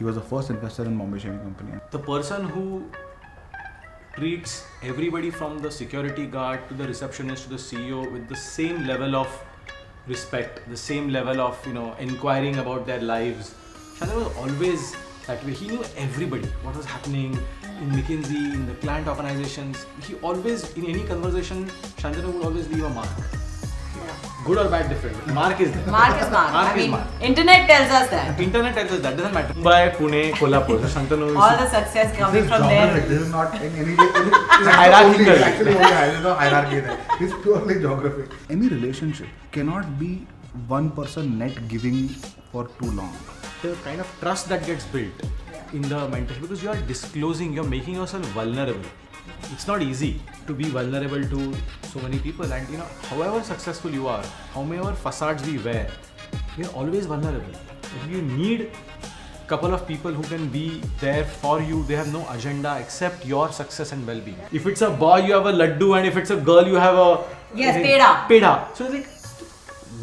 He was the first investor in Bombay Shaving Company. The person who treats everybody from the security guard to the receptionist to the CEO with the same level of respect, the same level of inquiring about their lives. Shantanu was always that way. He knew everybody, what was happening in McKinsey, in the client organizations. He always, in any conversation, Shantanu would always leave a mark. Good or bad, different. But mark is there. Mark is mark. Mark is mark. Internet tells us that. Internet tells us that. Doesn't matter. Mumbai, Pune, Kolhapur. So Shantanu All the success coming from there. This is not in any way. It's hierarchical. Actually, there is no hierarchy there. It's purely geography. Any relationship cannot be one person net giving for too long. The kind of trust that gets built in the mentorship, because you are disclosing, you're making yourself vulnerable. It's not easy to be vulnerable to so many people, and however successful you are, however facades we wear, you're always vulnerable. If you need a couple of people who can be there for you, they have no agenda except your success and well-being. If it's a boy, you have a laddu, and if it's a girl, you have a peda. So it's like,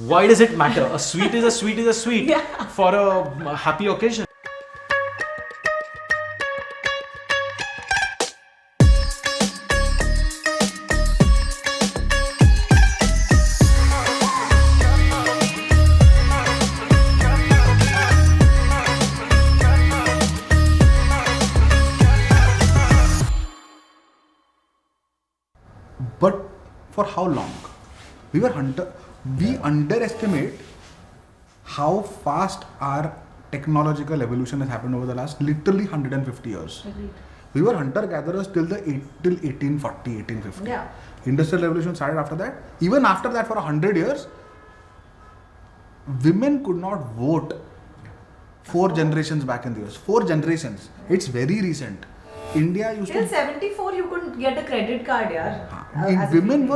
why does it matter? A sweet is a sweet is a sweet for a happy occasion. But for how long? We underestimate how fast our technological evolution has happened over the last literally 150 years. Agreed. We were hunter-gatherers till 1840, 1850. Yeah. Industrial revolution started after that. Even after that, for 100 years, women could not vote 4 generations back in the US. 4 generations. It's very recent. India used Till to... 74 you couldn't get a credit card, women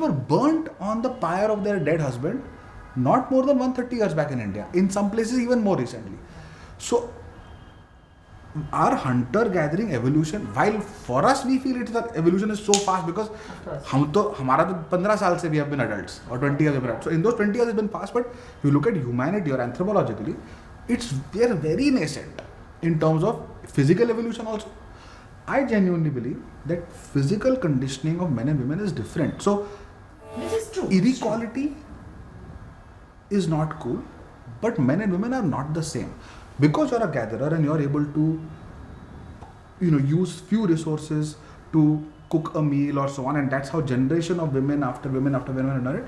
were burnt on the pyre of their dead husband not more than 130 years back in India. In some places even more recently. So our hunter-gathering evolution, while for us we feel the evolution is so fast because हमारा तो 15 साल से we have been adults or 20 years we have been adults. So in those 20 years it's been fast, but if you look at humanity or anthropologically, we are very nascent in terms of physical evolution also. I genuinely believe that physical conditioning of men and women is different. So which is true. Inequality is not cool, but men and women are not the same. Because you're a gatherer and you're able to use few resources to cook a meal or so on, and that's how generation of women after women after women are done it.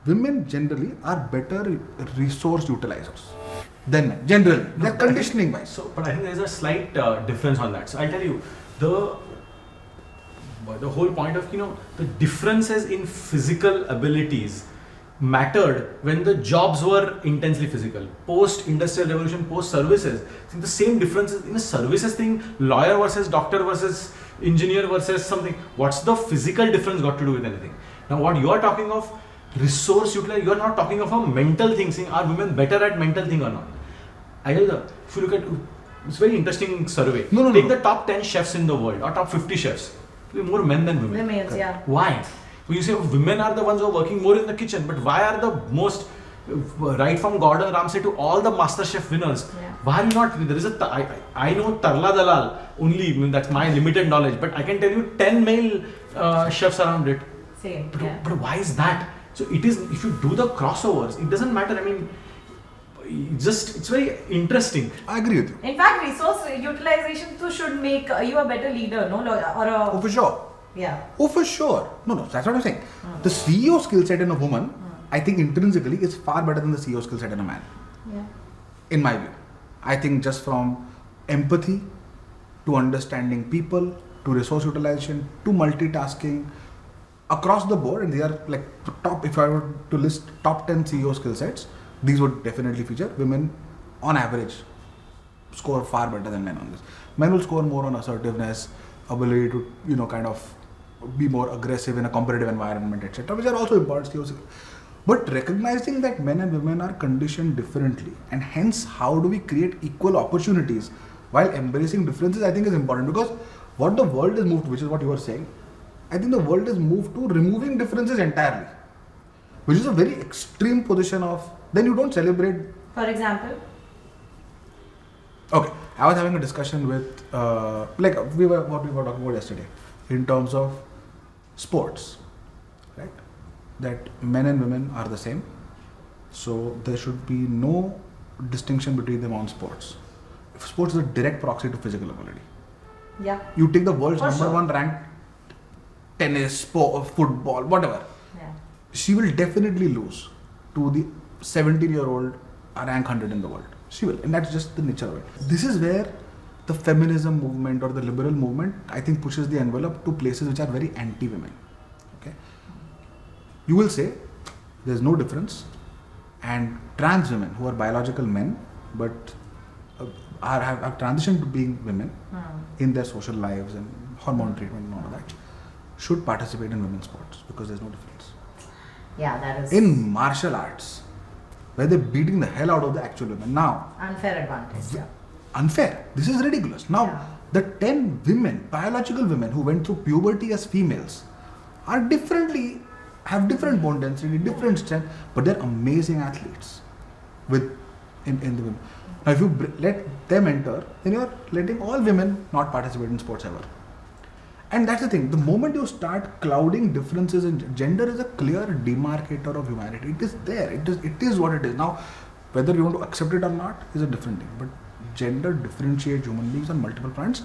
Women generally are better resource utilizers than men, generally. They're conditioning wise. So, but I think there's a slight difference on that. So I'll tell you, the whole point of the differences in physical abilities mattered when the jobs were intensely physical. Post-industrial revolution, post-services, I think the same differences in a services thing, lawyer versus doctor versus engineer versus something. What's the physical difference got to do with anything? Now what you are talking of, resource utilization, you are not talking of a mental thing, saying are women better at mental thing or not? I tell you, if you look at, it's a very interesting survey. Take the top 10 chefs in the world or top 50 chefs. More men than women. Women, yeah. Why? When you say women are the ones who are working more in the kitchen, but why are the most, right from Gordon Ramsay to all the Master Chef winners, why are you not? There is I know Tarla Dalal only, that's my limited knowledge, but I can tell you 10 male chefs around it. Same. But why is that? So it is, if you do the crossovers, it doesn't matter. I mean, it's very interesting. I agree with you. In fact, resource utilization too should make you a better leader, no? Oh, for sure. Yeah. Oh, for sure. No, that's what I'm saying. The CEO skill set in a woman, I think intrinsically is far better than the CEO skill set in a man. Yeah. In my view. I think just from empathy to understanding people to resource utilization to multitasking across the board, and they are like top, if I were to list top 10 CEO skill sets, these would definitely feature. Women on average score far better than men on this. Men will score more on assertiveness, ability to kind of be more aggressive in a competitive environment, etc., which are also important skills. But recognizing that men and women are conditioned differently, and hence how do we create equal opportunities while embracing differences, I think is important. Because what the world has moved, which is what you were saying, I think the world has moved to removing differences entirely, which is a very extreme position of, then you don't celebrate. For example? Okay, I was having a discussion with like what we were talking about yesterday in terms of sports, right? That men and women are the same, so there should be no distinction between them on sports. If sports is a direct proxy to physical ability. Yeah. You take the world's For number sure. one ranked tennis, sport, football, whatever. Yeah. She will definitely lose to the 17-year-old rank 100 in the world. She will, and that's just the nature of it. This is where the feminism movement or the liberal movement, I think, pushes the envelope to places which are very anti-women. Okay, you will say there's no difference, and trans women who are biological men but have transitioned to being women in their social lives and hormone treatment and all of that should participate in women's sports because there's no difference. Yeah, that is In martial arts, where they're beating the hell out of the actual women. Now, unfair advantage. Yeah. unfair. This is ridiculous. Now, Yeah. the 10 women, biological women who went through puberty as females are have different bone density, different strength, but they're amazing athletes in the women. Now, if you let them enter, then you're letting all women not participate in sports ever. And that's the thing. The moment you start clouding differences in gender is a clear demarcator of humanity. It is there. It is what it is. Now, whether you want to accept it or not is a different thing. But gender differentiates human beings on multiple fronts.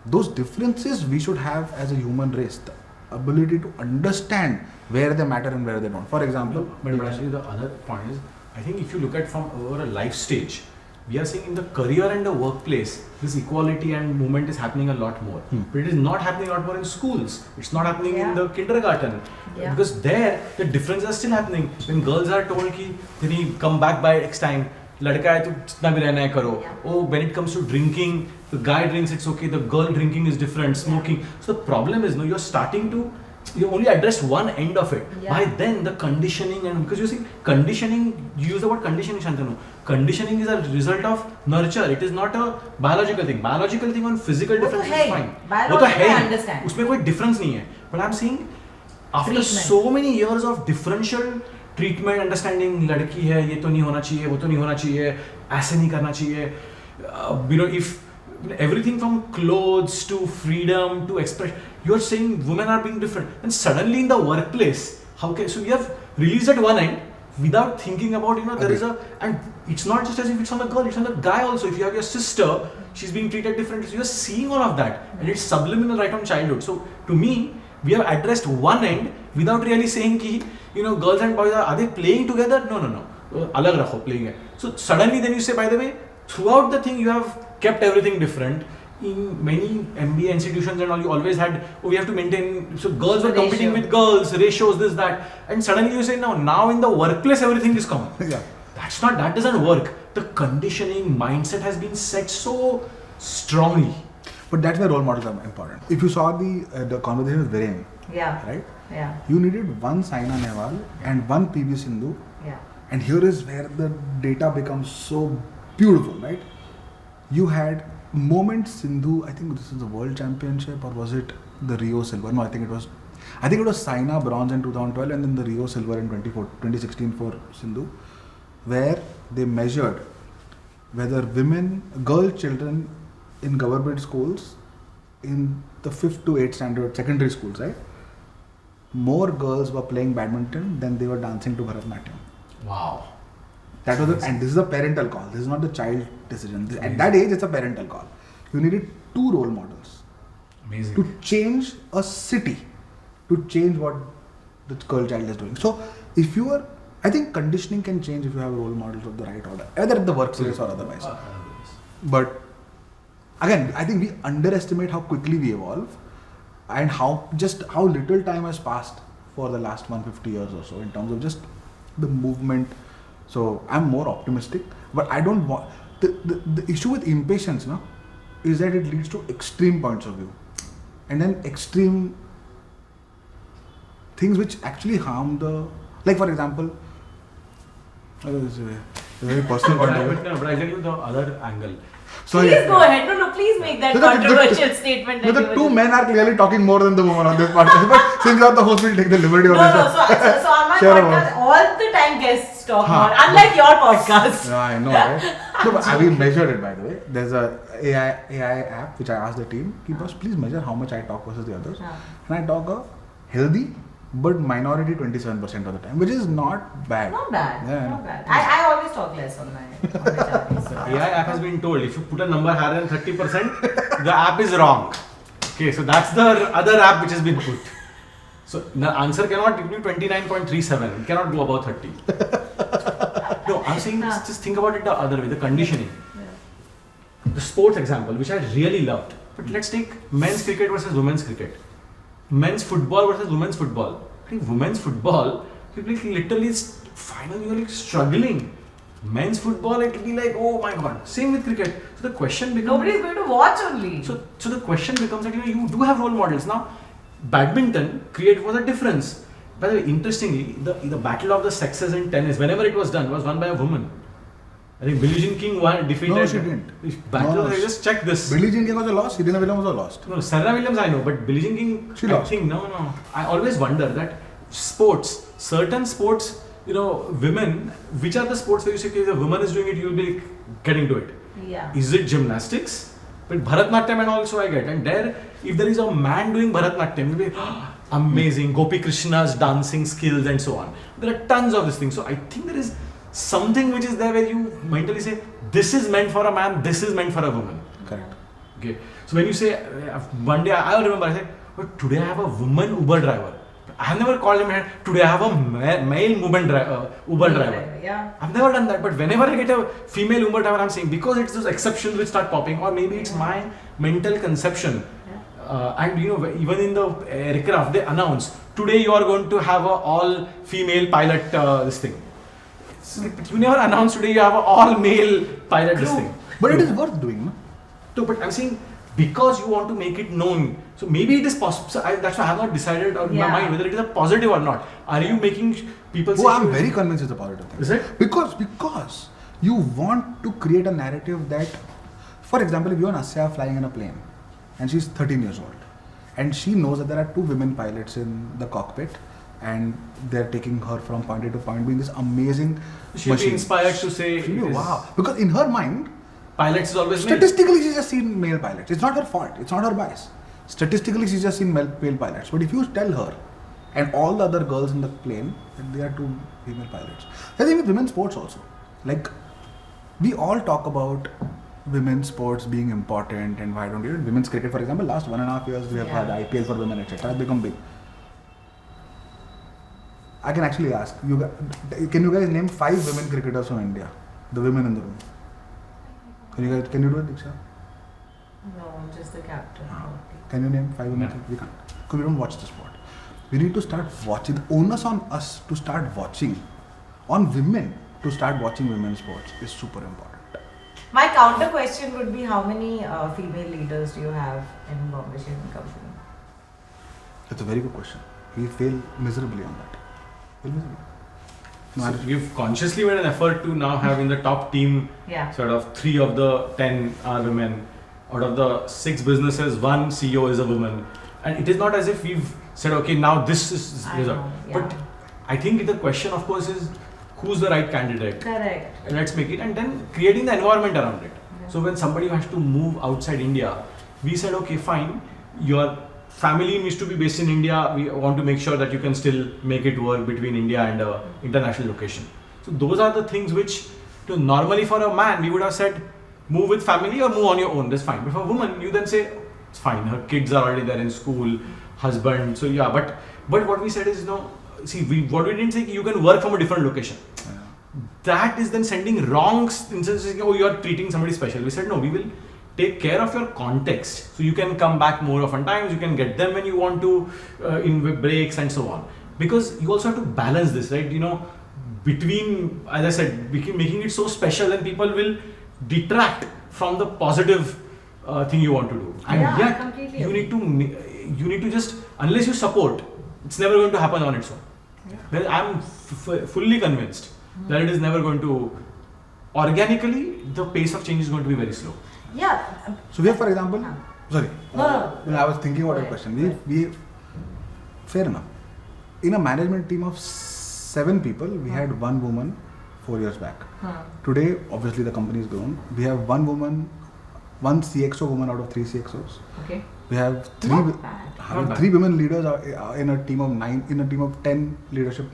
Those differences we should have as a human race. The ability to understand where they matter and where they don't. For example, But actually the other point is, I think if you look at from over a life stage, we are seeing in the career and the workplace, this equality and movement is happening a lot more. But it is not happening a lot more in schools. It's not happening in the kindergarten. Yeah. Because there, the differences are still happening. When girls are told ki, "Teri come back by X time, ladka hai to jitna bhi rehna hai karo." Yeah. Oh, when it comes to drinking, the guy drinks, it's okay. The girl drinking is different, smoking. So the problem is, you're starting to, you only addressed one end of it. Yeah. By then, the conditioning, and because you see, conditioning, you use the word conditioning, Shantanu. Conditioning is a result of nurture. It is not a biological thing. Biological thing on physical वो तो difference है is he. fine. Biological वो तो है I he. understand. उसमें कोई difference नहीं है. But I'm saying, after Treatment. so many years of differential treatment, understanding, लड़की है, ये तो नहीं होना चाहिए, वो तो नहीं होना चाहिए, ऐसे नहीं करना चाहिए. If everything from clothes to freedom to expression, you're saying women are being different, and suddenly in the workplace, so we have released at one end without thinking about, there is and it's not just as if it's on the girl, it's on the guy also. If you have your sister, she's being treated differently, so you're seeing all of that, and it's subliminal right from childhood. So to me, we have addressed one end without really saying ki, girls and boys are they playing together? No. Alag rakho, playing hai. So suddenly then you say, by the way, throughout the thing you have kept everything different. In many MBA institutions and all, you always had, we have to maintain, so girls were competing with girls, ratios, this, that, and suddenly you say, now in the workplace everything is common. Yeah. That doesn't work. The conditioning mindset has been set so strongly. But that's why role models are important. If you saw the conversation with Viren, Yeah. right? Yeah. You needed one Saina Nehwal and one PV Sindhu. Yeah. And here is where the data becomes so beautiful, right? You had moment Sindhu, I think this is the World Championship, or was it the Rio Silver? No, I think it was Saina bronze in 2012 and then the Rio Silver in 2016 for Sindhu, where they measured whether girl children in government schools in the 5th to 8th standard secondary schools, right? More girls were playing badminton than they were dancing to Bharatanatyam. Wow. That was and this is a parental call. This is not the child decision. At that age, it's a parental call. You needed 2 role models Amazing. to change a city, to change what the girl child is doing. So, I think conditioning can change if you have role models of the right order, either at the workplace or otherwise. But again, I think we underestimate how quickly we evolve and how little time has passed for the last 150 years or so in terms of just the movement. So I'm more optimistic, but I don't want the issue with impatience, is that it leads to extreme points of view, and then extreme things which actually harm like for example, this is a very personal point of view. But I tell you the other angle. So Please go ahead. No, please make that So controversial statement. No, that the you two were men are clearly talking more than the woman on this podcast. But since you are the host, we'll take the liberty of No, this. so on my Sure, podcast, all the time guests let's talk Huh. more. Unlike your podcast. Yeah, I know, right? No, but we measured it, by the way. There's a AI app which I asked the team, boss, please measure how much I talk versus the others. And I talk a healthy but minority 27% of the time, which is not bad. Not bad. Yeah, Not bad. I always talk less on my Bitchaari. So AI app has been told if you put a number higher than 30%, the app is wrong. Okay, so that's the other app which has been put. So the answer cannot be 29.37. It cannot go above 30. No, I'm saying just think about it the other way, the conditioning. The sports example, which I really loved. But let's take men's cricket versus women's cricket. Men's football versus women's football. I think women's football, you'll be literally finally you're like struggling. Men's football, it'll be like, oh my god. Same with cricket. So the question becomes, Nobody's going to watch only. So the question becomes that you do have role models. Now, badminton was a difference. By the way, interestingly, the battle of the sexes in tennis, whenever it was done, was won by a woman. I think Billie Jean King defeated. No, she didn't. Battle, I just checked this. Billie Jean King was a loss, Serena Williams was a lost. No, Serena Williams I know, but Billie Jean King, She I lost. think, no. I always wonder that certain sports, women, which are the sports where you say, if a woman is doing it, you'll be getting to it. Yeah. Is it gymnastics? But Bharatnatyam and also I get. And there, if there is a man doing Bharatnatyam, you'll be amazing. Gopi Krishna's dancing skills and so on. There are tons of these things. So I think there is something which is there where you mentally say, this is meant for a man, this is meant for a woman. Correct. Okay. So when you say, one day I remember, I said, but today I have a woman Uber driver. I have never called him, today I have a male Uber driver. Yeah. I've never done that, but whenever I get a female Uber driver, I'm saying, because it's those exceptions which start popping, or maybe it's my mental conception. And even in the aircraft, they announce, today you are going to have a all female pilot this thing. But you never announce today you have an all male pilot this thing. But it is worth doing, no? No, but I'm saying, because you want to make it known, so maybe it is possible. So that's why I have not decided in my mind whether it is a positive or not. Are you making people say? Oh, I'm very convinced it's a positive thing. Is it? Because you want to create a narrative that, for example, if you and Asya are flying in a plane and she's 13 years old and she knows that there are 2 women pilots in the cockpit and they're taking her from point A to point B in this amazing She'll machine. be inspired to say, She'll be, wow. Because in her mind, pilots is always male. statistically she's just seen male pilots. It's not her fault. It's not her bias. Statistically she's just seen male pilots. But if you tell her and all the other girls in the plane that they are 2 female pilots. I think with women's sports also. Like, we all talk about women's sports being important and why don't you? Women's cricket, for example, last 1.5 years we have had IPL for women, etc. It's become big. I can actually ask you guys, can you guys name 5 women cricketers from India? The women in the room. Can you do it, Diksha? No, just the captain. Can you name 5 women? No. We can't. Because we don't watch the sport. We need to start watching. The onus on us to start watching, on women to start watching women's sports is super important. My counter question would be, how many female leaders do you have in Bombay Shaving Company? That's a very good question. We fail miserably on that. So you've consciously made an effort to now have in the top team, sort of 3 of the 10 are women. Out of the 6 businesses, 1 CEO is a woman. And it is not as if we've said, okay, now this is result. But I think the question, of course, is who's the right candidate? Correct. And let's make it, and then creating the environment around it. So when somebody has to move outside India, we said, okay, fine, your family needs to be based in India. We want to make sure that you can still make it work between India and international location. So those are the things which, normally for a man, we would have said, move with family or move on your own. That's fine. But for a woman, you then say, it's fine. Her kids are already there in school, husband. So yeah, but what we said is, what we didn't say, you can work from a different location. That is then sending wrong instances. Oh, you are treating somebody special. We said, no, we will take care of your context. So you can come back more often times, you can get them when you want to, in breaks and so on. Because you also have to balance this, right? Between, as I said, making it so special, and people will detract from the positive thing you want to do. And yet, you need to just, unless you support, it's never going to happen on its own. Well, I'm fully convinced that it is never going to, organically, the pace of change is going to be very slow. Yeah. So we have, for example, sorry. No. When I was thinking about a question, we fair enough. In a management team of 7 people, we had 1 woman 4 years back. Today, obviously, the company has grown. We have one CXO woman out of 3 CXOs. Okay. We have Not bad. three women leaders in a team of 9, in a team of 10 leadership.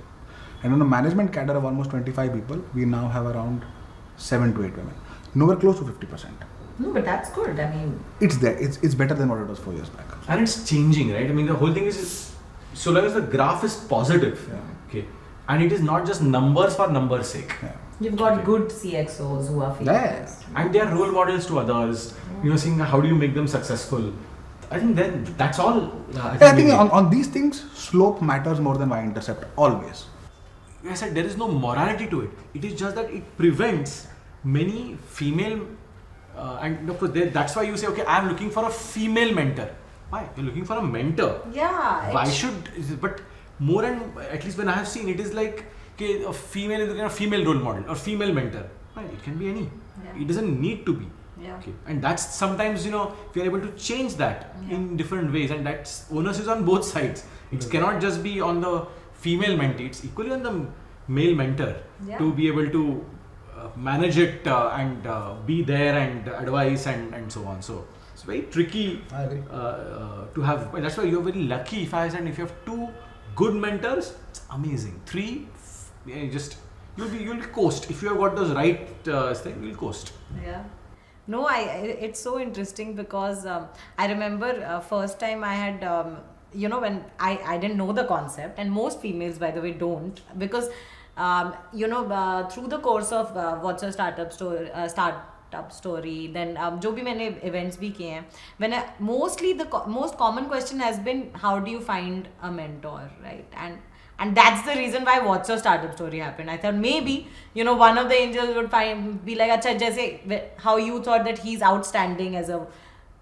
And on a management cadre of almost 25 people, we now have around 7 to 8 women. Nowhere close to 50%. No, but that's good. I mean, It's there. It's better than what it was 4 years back. And it's changing, right? I mean, the whole thing is, so long as the graph is positive, okay, and it is not just numbers for numbers' sake. Yeah. you've got good CXOs who are female. Yes. And they are role models to others, seeing how do you make them successful. I think then that's all. I think on these things, slope matters more than y-intercept, always. I said there is no morality to it. It is just that it prevents many female, and of course that's why you say, okay, I'm looking for a female mentor. Why? You're looking for a mentor. Yeah. Why should? But more and at least when I have seen, it is like, okay, a female is looking at a female role model or female mentor. Why? It can be any. Yeah. It doesn't need to be. Yeah. Okay. And that's sometimes, if you're able to change that in different ways, and that's onus is on both sides. It cannot just be on the female mentee, it's equally on the male mentor to be able to manage it and be there and advise and so on. So it's very tricky I agree. to have. That's why you're very lucky if you have 2 good mentors, it's amazing. 3, you'll coast. If you have got those right thing, you'll coast. Yeah. No, it's so interesting because I remember first time I had, when I didn't know the concept, and most females, by the way, don't, because, through the course of what's a startup story, then जो भी मैंने events भी किए हैं, mostly the most common question has been, how do you find a mentor, right? And that's the reason why What's Your Startup Story happened. I thought maybe, one of the angels would be like, Acha, jaise, how you thought that he's outstanding as a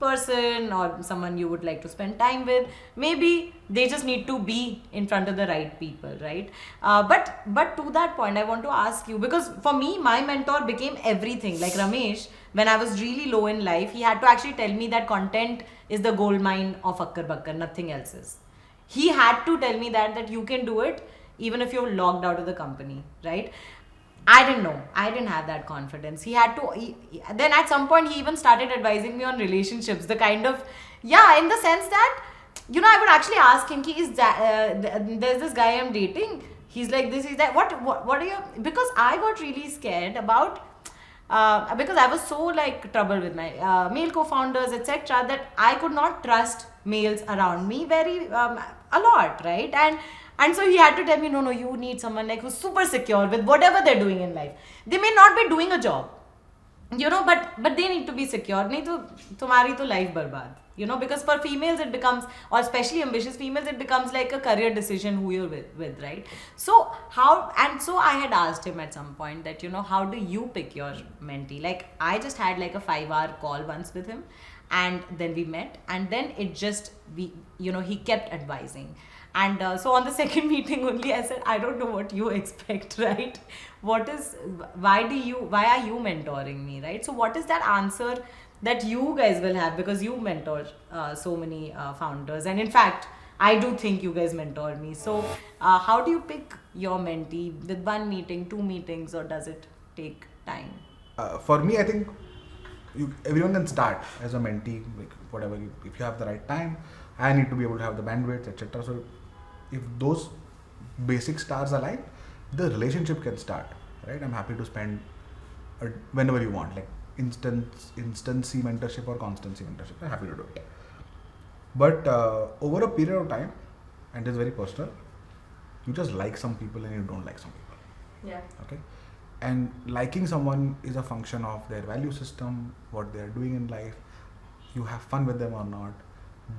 person or someone you would like to spend time with. Maybe they just need to be in front of the right people, right? But to that point, I want to ask you, because for me, my mentor became everything. Like Ramesh, when I was really low in life, he had to actually tell me that content is the gold mine of Akkar Bakkar, nothing else is. He had to tell me that you can do it even if you're locked out of the company, right? I didn't know. I didn't have that confidence. Then at some point, he even started advising me on relationships. The kind of, in the sense that, I would actually ask him, there's this guy I'm dating. He's like this, he's that. What are you? Because I got really scared about, because I was so troubled with my male co-founders, etc., that I could not trust males around me a lot, right? And so he had to tell me, no, you need someone who's super secure with whatever they're doing in life. They may not be doing a job, but they need to be secure. Nahi to tumhari to life barbad. Because for females it becomes, or especially ambitious females, it becomes like a career decision who you're with, right? So I had asked him at some point that, how do you pick your mentee? I just had a 5-hour call once with him, and then we met, and then he kept advising. And so on the second meeting only, I said, I don't know what you expect, right? Why are you mentoring me, right? So what is that answer that you guys will have, because you mentor so many founders, and in fact, I do think you guys mentor me. So how do you pick your mentee? With 1 meeting, 2 meetings, or does it take time? For me, I think everyone can start as a mentee, whatever. If you have the right time, I need to be able to have the bandwidth, etc. So if those basic stars align, the relationship can start, right? I'm happy to spend whenever you want, instancy mentorship or constancy mentorship. I'm happy to do it. But over a period of time, and it's very personal, you just like some people and you don't like some people. Yeah. Okay. And liking someone is a function of their value system, what they are doing in life. You have fun with them or not.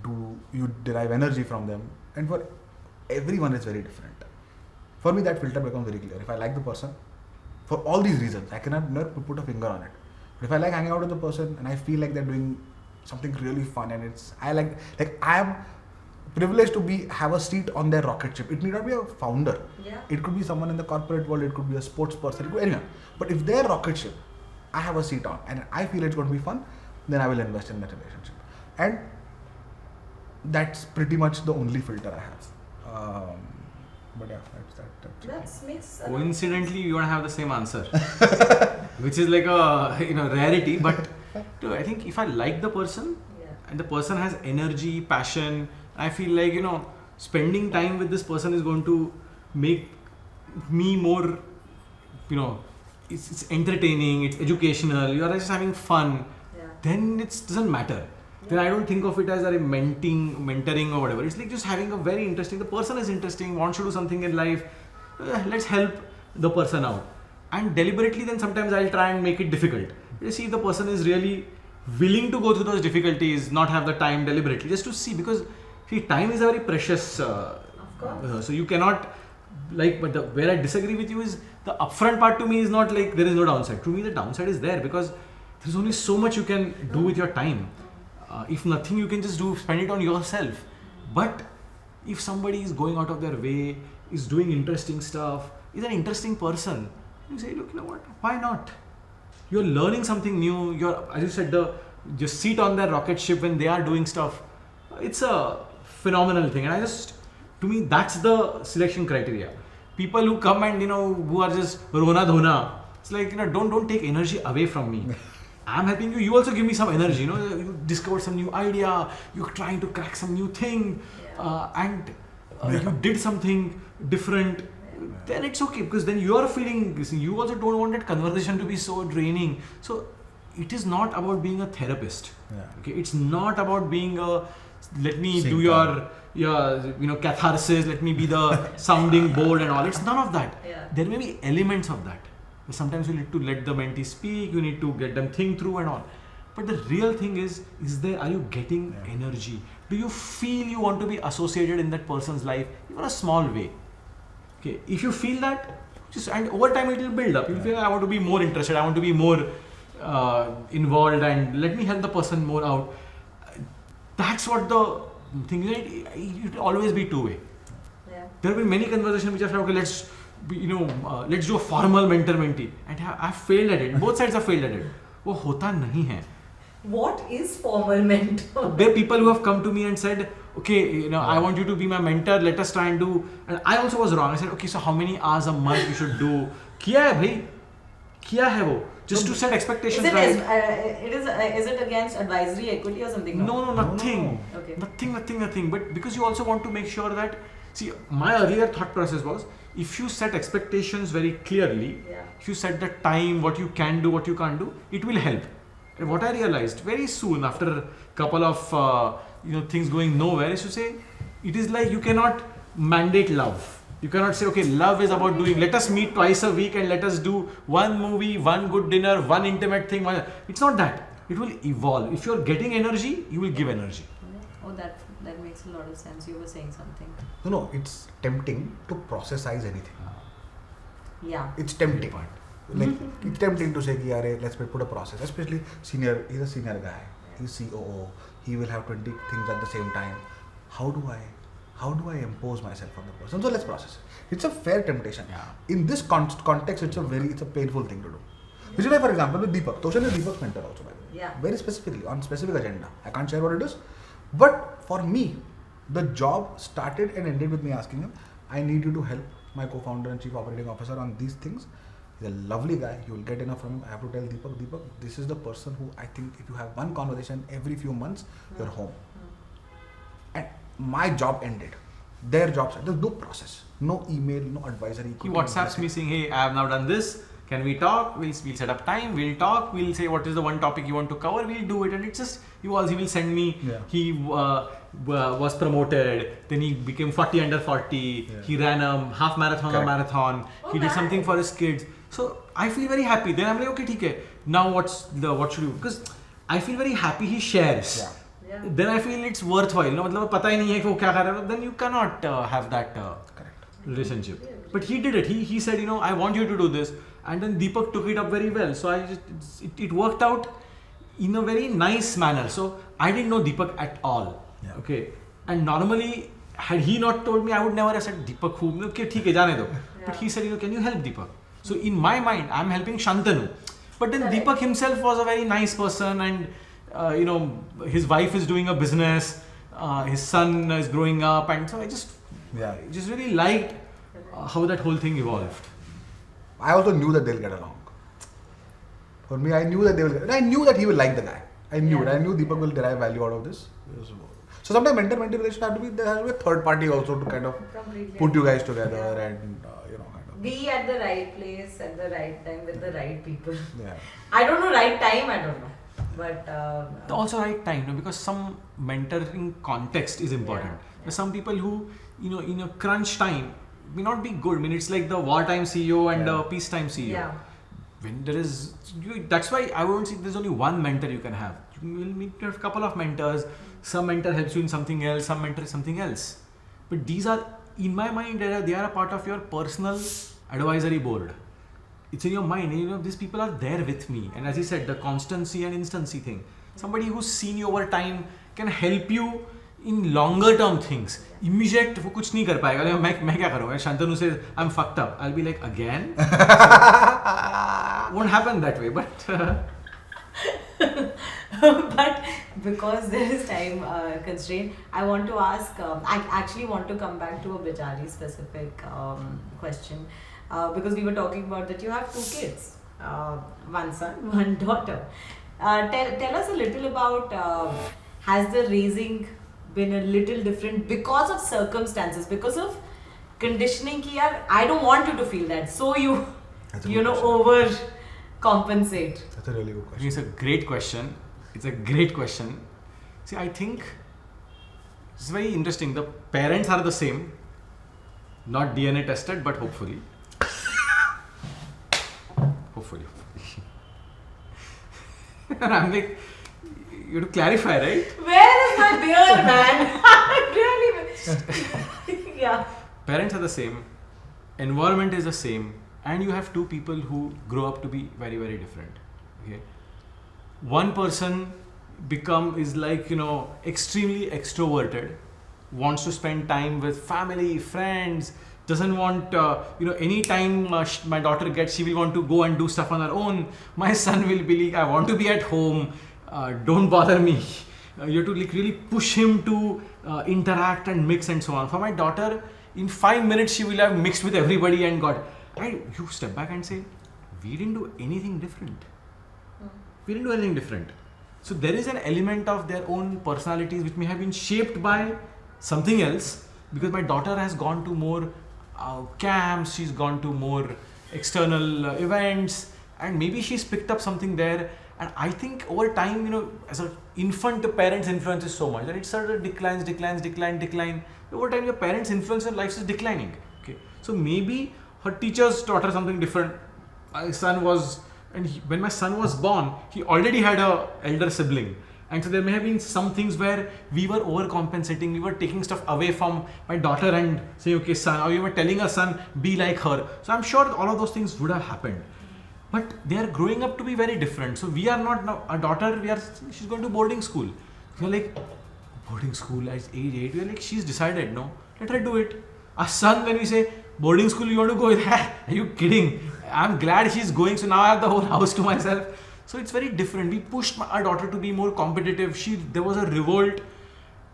Do you derive energy from them? And for everyone, it's very different. For me, that filter becomes very clear. If I like the person, for all these reasons, I cannot never put a finger on it. But if I like hanging out with the person and I feel like they're doing something really fun, and I am privileged to have a seat on their rocket ship. It need not be a founder. Yeah. It could be someone in the corporate world. It could be a sports person. It could be anyone. But if their rocket ship, I have a seat on, and I feel it's going to be fun, then I will invest in that relationship. And that's pretty much the only filter I have. But yeah, that's That makes. Coincidentally, you want to have the same answer, which is like a rarity. But I think if I like the person and the person has energy, passion, I feel like spending time with this person is going to make me more, it's entertaining, it's educational. You are just having fun. Then it doesn't matter. Then I don't think of it as a mentoring or whatever. It's like just having a very interesting. The person is interesting, wants to do something in life. Let's help the person out. And deliberately, then sometimes I'll try and make it difficult. You see if the person is really willing to go through those difficulties, not have the time deliberately, just to see, because time is a very precious. So you cannot but where I disagree with you is the upfront part. To me is not like there is no downside. To me, the downside is there because there's only so much you can do with your time. If nothing, you can just spend it on yourself. But if somebody is going out of their way, is doing interesting stuff, is an interesting person, you say, look, you know what? Why not? You're learning something new. As you said, just seat on their rocket ship when they are doing stuff. It's a phenomenal thing, and to me, that's the selection criteria. People who come and who are just rona dhona. It's like don't take energy away from me. I'm helping you. You also give me some energy. You discovered some new idea. You're trying to crack some new thing, and you did something different. Then it's okay because then you are feeling. You also don't want that conversation to be so draining. So it is not about being a therapist. Okay, it's not about being a. Let me do your catharsis. Let me be the sounding board and all. It's none of that. There may be elements of that. Sometimes you need to let the mentee speak, you need to get them think through and all. But the real thing is are you getting energy? Do you feel you want to be associated in that person's life, even a small way? Okay, if you feel that, and over time it will build up. You'll feel I want to be more interested, I want to be more involved, and let me help the person more out. That's what the thing is. It will always be two-way. There will be many conversations which are okay, let's do a formal mentor-mentee, and I've failed at it. Both sides have failed at it. वो होता नहीं है. What is formal mentor? There are people who have come to me and said, okay, I want you to be my mentor. Let us try and do. And I also was wrong. I said, okay, so how many hours a month you should do? किया है भाई, किया है वो. Just to set expectations right. Is it against advisory equity or something? No, nothing. No. Okay. Nothing. But because you also want to make sure that. See, my earlier thought process was, if you set expectations very clearly, if you set the time, what you can do, what you can't do, it will help. And what I realized very soon after a couple of things going nowhere is to say, it is like you cannot mandate love. You cannot say, okay, love is about doing, let us meet twice a week and let us do one movie, one good dinner, one intimate thing. It's not that. It will evolve. If you're getting energy, you will give energy. Oh, that makes a lot of sense. You were saying something. No, it's tempting to processize anything. Yeah. It's tempting. Like, it's tempting to say, let's put a process. Especially he's a senior guy. He's COO. He will have 20 things at the same time. How do I impose myself on the person? So let's process it. It's a fair temptation. In this context, it's a painful thing to do. Which is why, for example, with Deepak. Toshan is Deepak's mentor also, by the way. Very specifically, on specific agenda. I can't share what it is. But for me, the job started and ended with me asking him, I need you to help my co-founder and chief operating officer on these things. He's a lovely guy. You will get enough from him. I have to tell Deepak, this is the person who I think if you have one conversation every few months, you're home. And my job ended. Their job started. There's no process, no email, no advisory. He WhatsApps me saying, hey, I have now done this. Can we talk? We'll set up time. We'll talk. We'll say what is the one topic you want to cover. We'll do it. And it's just, he will send me. He was promoted. Then he became 40 under 40. He ran a half marathon or marathon. He did something for his kids. So I feel very happy. Then I'm like, okay, ठीक है. Now what should we do? Because I feel very happy he shares. Then I feel it's worthwhile. मतलब पता ही नहीं है कि वो क्या कर रहा है. Then you cannot have that relationship. But he did it. He said, I want you to do this. And then Deepak took it up very well. So it worked out in a very nice manner. So I didn't know Deepak at all. Okay. And normally, had he not told me, I would never have said Deepak who. Okay, ठीक है, जाने दो. But he said, can you help Deepak? So in my mind, I'm helping Shantanu. But then Deepak himself was a very nice person, and his wife is doing a business. His son is growing up, and so I just really liked how that whole thing evolved? I also knew that they'll get along. For me, I knew that they will get, and I knew that he will like the guy. I knew it. I knew Deepak will derive value out of this. So sometimes mentor-mentee relationship have to be, there has to be a third party also to kind of put you guys together and kind of be at the right place at the right time with the right people. Yeah. I don't know right time. I don't know, but Also right time, no? Because some mentoring context is important. There's some people who, in a crunch time may not be good. I mean, it's like the wartime CEO and the peacetime CEO. Yeah. When there is, that's why I won't say there's only one mentor you can have. You will meet a couple of mentors. Some mentor helps you in something else, some mentor is something else. But these are, in my mind, they are a part of your personal advisory board. It's in your mind, these people are there with me. And as you said, the constancy and instancy thing. Somebody who's seen you over time can help you in longer term things. Immediate, वो कुछ नहीं कर पाएगा. मैं क्या करूँगा? Shantanu says, I'm fucked up. I'll be like, again? Won't happen that way, but... but because there is time constraint, I want to ask, I actually want to come back to a Bitchaari specific question. Because we were talking about that you have 2 kids, one son, one daughter. Tell us a little about, has the raising been a little different because of circumstances, because of conditioning ki yaar, I don't want you to feel that, so you over compensate? That's a really good question. It's a great question. It's a great question. See, I think it's very interesting. The parents are the same, not DNA tested, but hopefully. Hopefully. And I'm like, you have to clarify, right? Where is my beer, man? Really? Yeah. Parents are the same, environment is the same, and you have 2 people who grow up to be very, very different. Okay. One person is like, extremely extroverted, wants to spend time with family, friends, doesn't want, any time my daughter gets, she will want to go and do stuff on her own. My son will be like, I want to be at home, don't bother me. You have to really push him to interact and mix and so on. For my daughter, in 5 minutes, she will have mixed with everybody and you step back and say, we didn't do anything different. We didn't do anything different. So there is an element of their own personalities which may have been shaped by something else, because my daughter has gone to more camps, she's gone to more external events, and maybe she's picked up something there. And I think over time, as an infant, the parents' influence is so much that it sort of decline. Over time, your parents' influence in life is declining. Okay, so maybe her teachers taught her something different. When my son was born, he already had an elder sibling. And so there may have been some things where we were overcompensating, we were taking stuff away from my daughter and saying, okay, son, or you were telling our son, be like her. So I'm sure all of those things would have happened. But they are growing up to be very different. So we are not now, our daughter, she's going to boarding school. We're like, boarding school at age 8, we're like, she's decided, no, let her do it. Our son, when we say, boarding school, you want to go with her? Are you kidding? I'm glad she's going, so now I have the whole house to myself. So it's very different. We pushed our daughter to be more competitive. There was a revolt.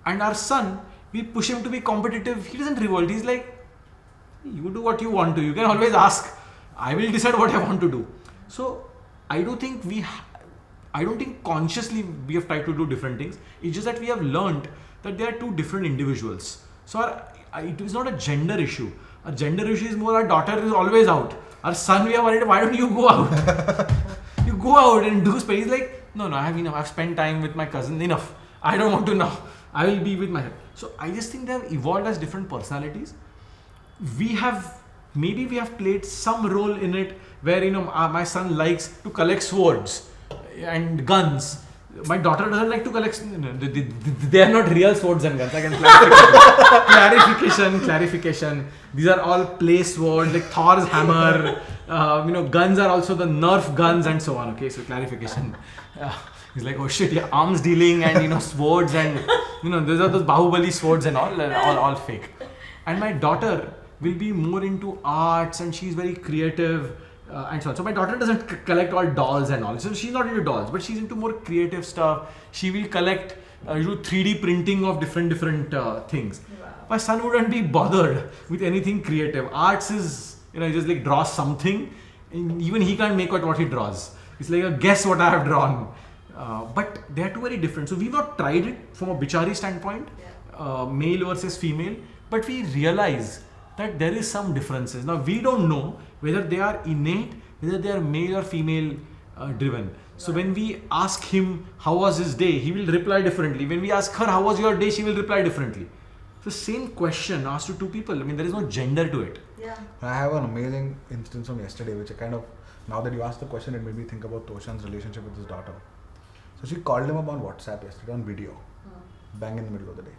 And our son, we push him to be competitive. He doesn't revolt. He's like, you do what you want to. You can always ask. I will decide what I want to do. So I don't think consciously we have tried to do different things. It's just that we have learned that there are 2 different individuals. So it is not a gender issue. A gender issue is more our daughter is always out. Our son, we are worried, why don't you go out? You go out and do space. He's like, no, I have enough. I've spent time with my cousin. Enough. I don't want to now. I will be with myself. So I just think they have evolved as different personalities. Maybe we have played some role in it where, my son likes to collect swords and guns. My daughter doesn't like to collect. They are not real swords and guns. I can clarification. These are all play swords, like Thor's hammer. Guns are also the Nerf guns and so on. Okay, so clarification. He's like, oh shit, yeah, arms dealing and swords and those are those Bahubali swords and all fake. And my daughter will be more into arts and she's very creative. and so on. So my daughter doesn't collect all dolls and all. So she's not into dolls, but she's into more creative stuff. She will collect, do 3D printing of different things. Wow. My son wouldn't be bothered with anything creative. Arts is, he just like draws something, and even he can't make out what he draws. It's like a guess what I have drawn. But they are two very different. So we've not tried it from a Bitchaari standpoint, male versus female, but we realize that there is some differences. Now we don't know whether they are innate, whether they are male or female driven. So when we ask him how was his day, he will reply differently. When we ask her how was your day, she will reply differently. So same question asked to two people. I mean, there is no gender to it. Yeah. I have an amazing instance from yesterday, which I kind of, now that you asked the question, it made me think about Toshan's relationship with his daughter. So she called him up on WhatsApp yesterday on video, bang in the middle of the day.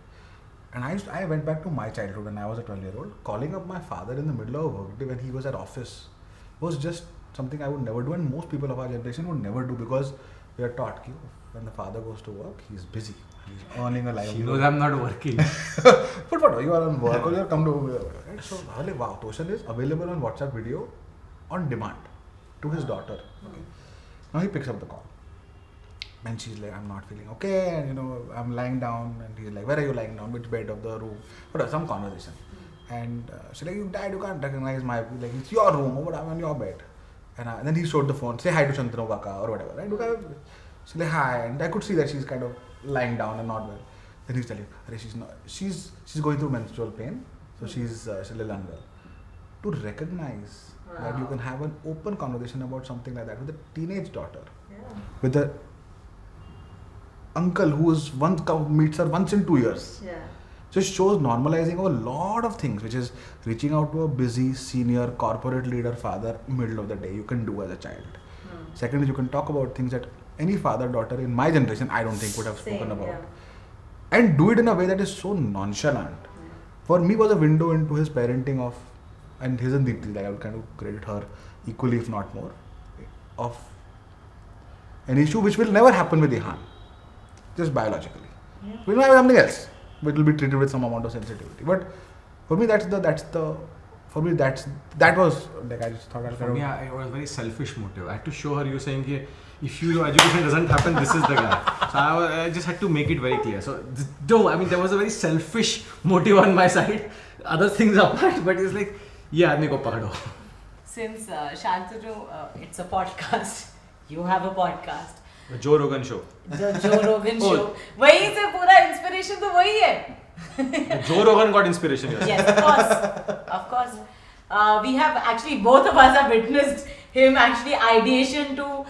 And I went back to my childhood when I was a 12-year-old. Calling up my father in the middle of a workday when he was at office was just something I would never do, and most people of our generation would never do, because we are taught that when the father goes to work, he's busy. He's earning a livelihood. She knows I'm not working. But what? You are on work or you are come to work, right? So I was like, wow, Toshan is available on WhatsApp video on demand to his daughter. Okay. Now he picks up the call. And she's like, I'm not feeling okay, and I'm lying down, and he's like, where are you lying down? Which bed of the room? But some conversation. And she's like, you died, you can't recognize my, like, it's your room, but I'm on your bed. And then he showed the phone, say hi to Shantanu Kaka or whatever, right? She's like, hi, and I could see that she's kind of lying down and not well. Then he's telling her, she's going through menstrual pain, so she's a little unwell. To recognize that you can have an open conversation about something like that with a teenage daughter, with a uncle who is meets her once in 2 years. Just shows normalizing of a lot of things, which is reaching out to a busy senior corporate leader father middle of the day you can do as a child. Second is you can talk about things that any father daughter in my generation I don't think would have spoken about, and do it in a way that is so nonchalant. For me, was a window into his parenting of, and his and Dikshi, like I would kind of credit her equally if not more, of an issue which will never happen with Ihan. Just biologically. We'll have something else, which will be treated with some amount of sensitivity. But for me, that was like, I just thought that. For me, it was a very selfish motive. I had to show her, you saying, if your education doesn't happen, this is the guy. So I just had to make it very clear. So there was a very selfish motive on my side. Other things apart, but it's like, aadmi ko pakdo. Since Shantanu, it's a podcast. You have a podcast. The Joe Rogan show. Joe Rogan show. वही से पूरा inspiration तो वही है. Joe Rogan got inspiration. Yes, of course. We have actually, both of us have witnessed him actually ideation to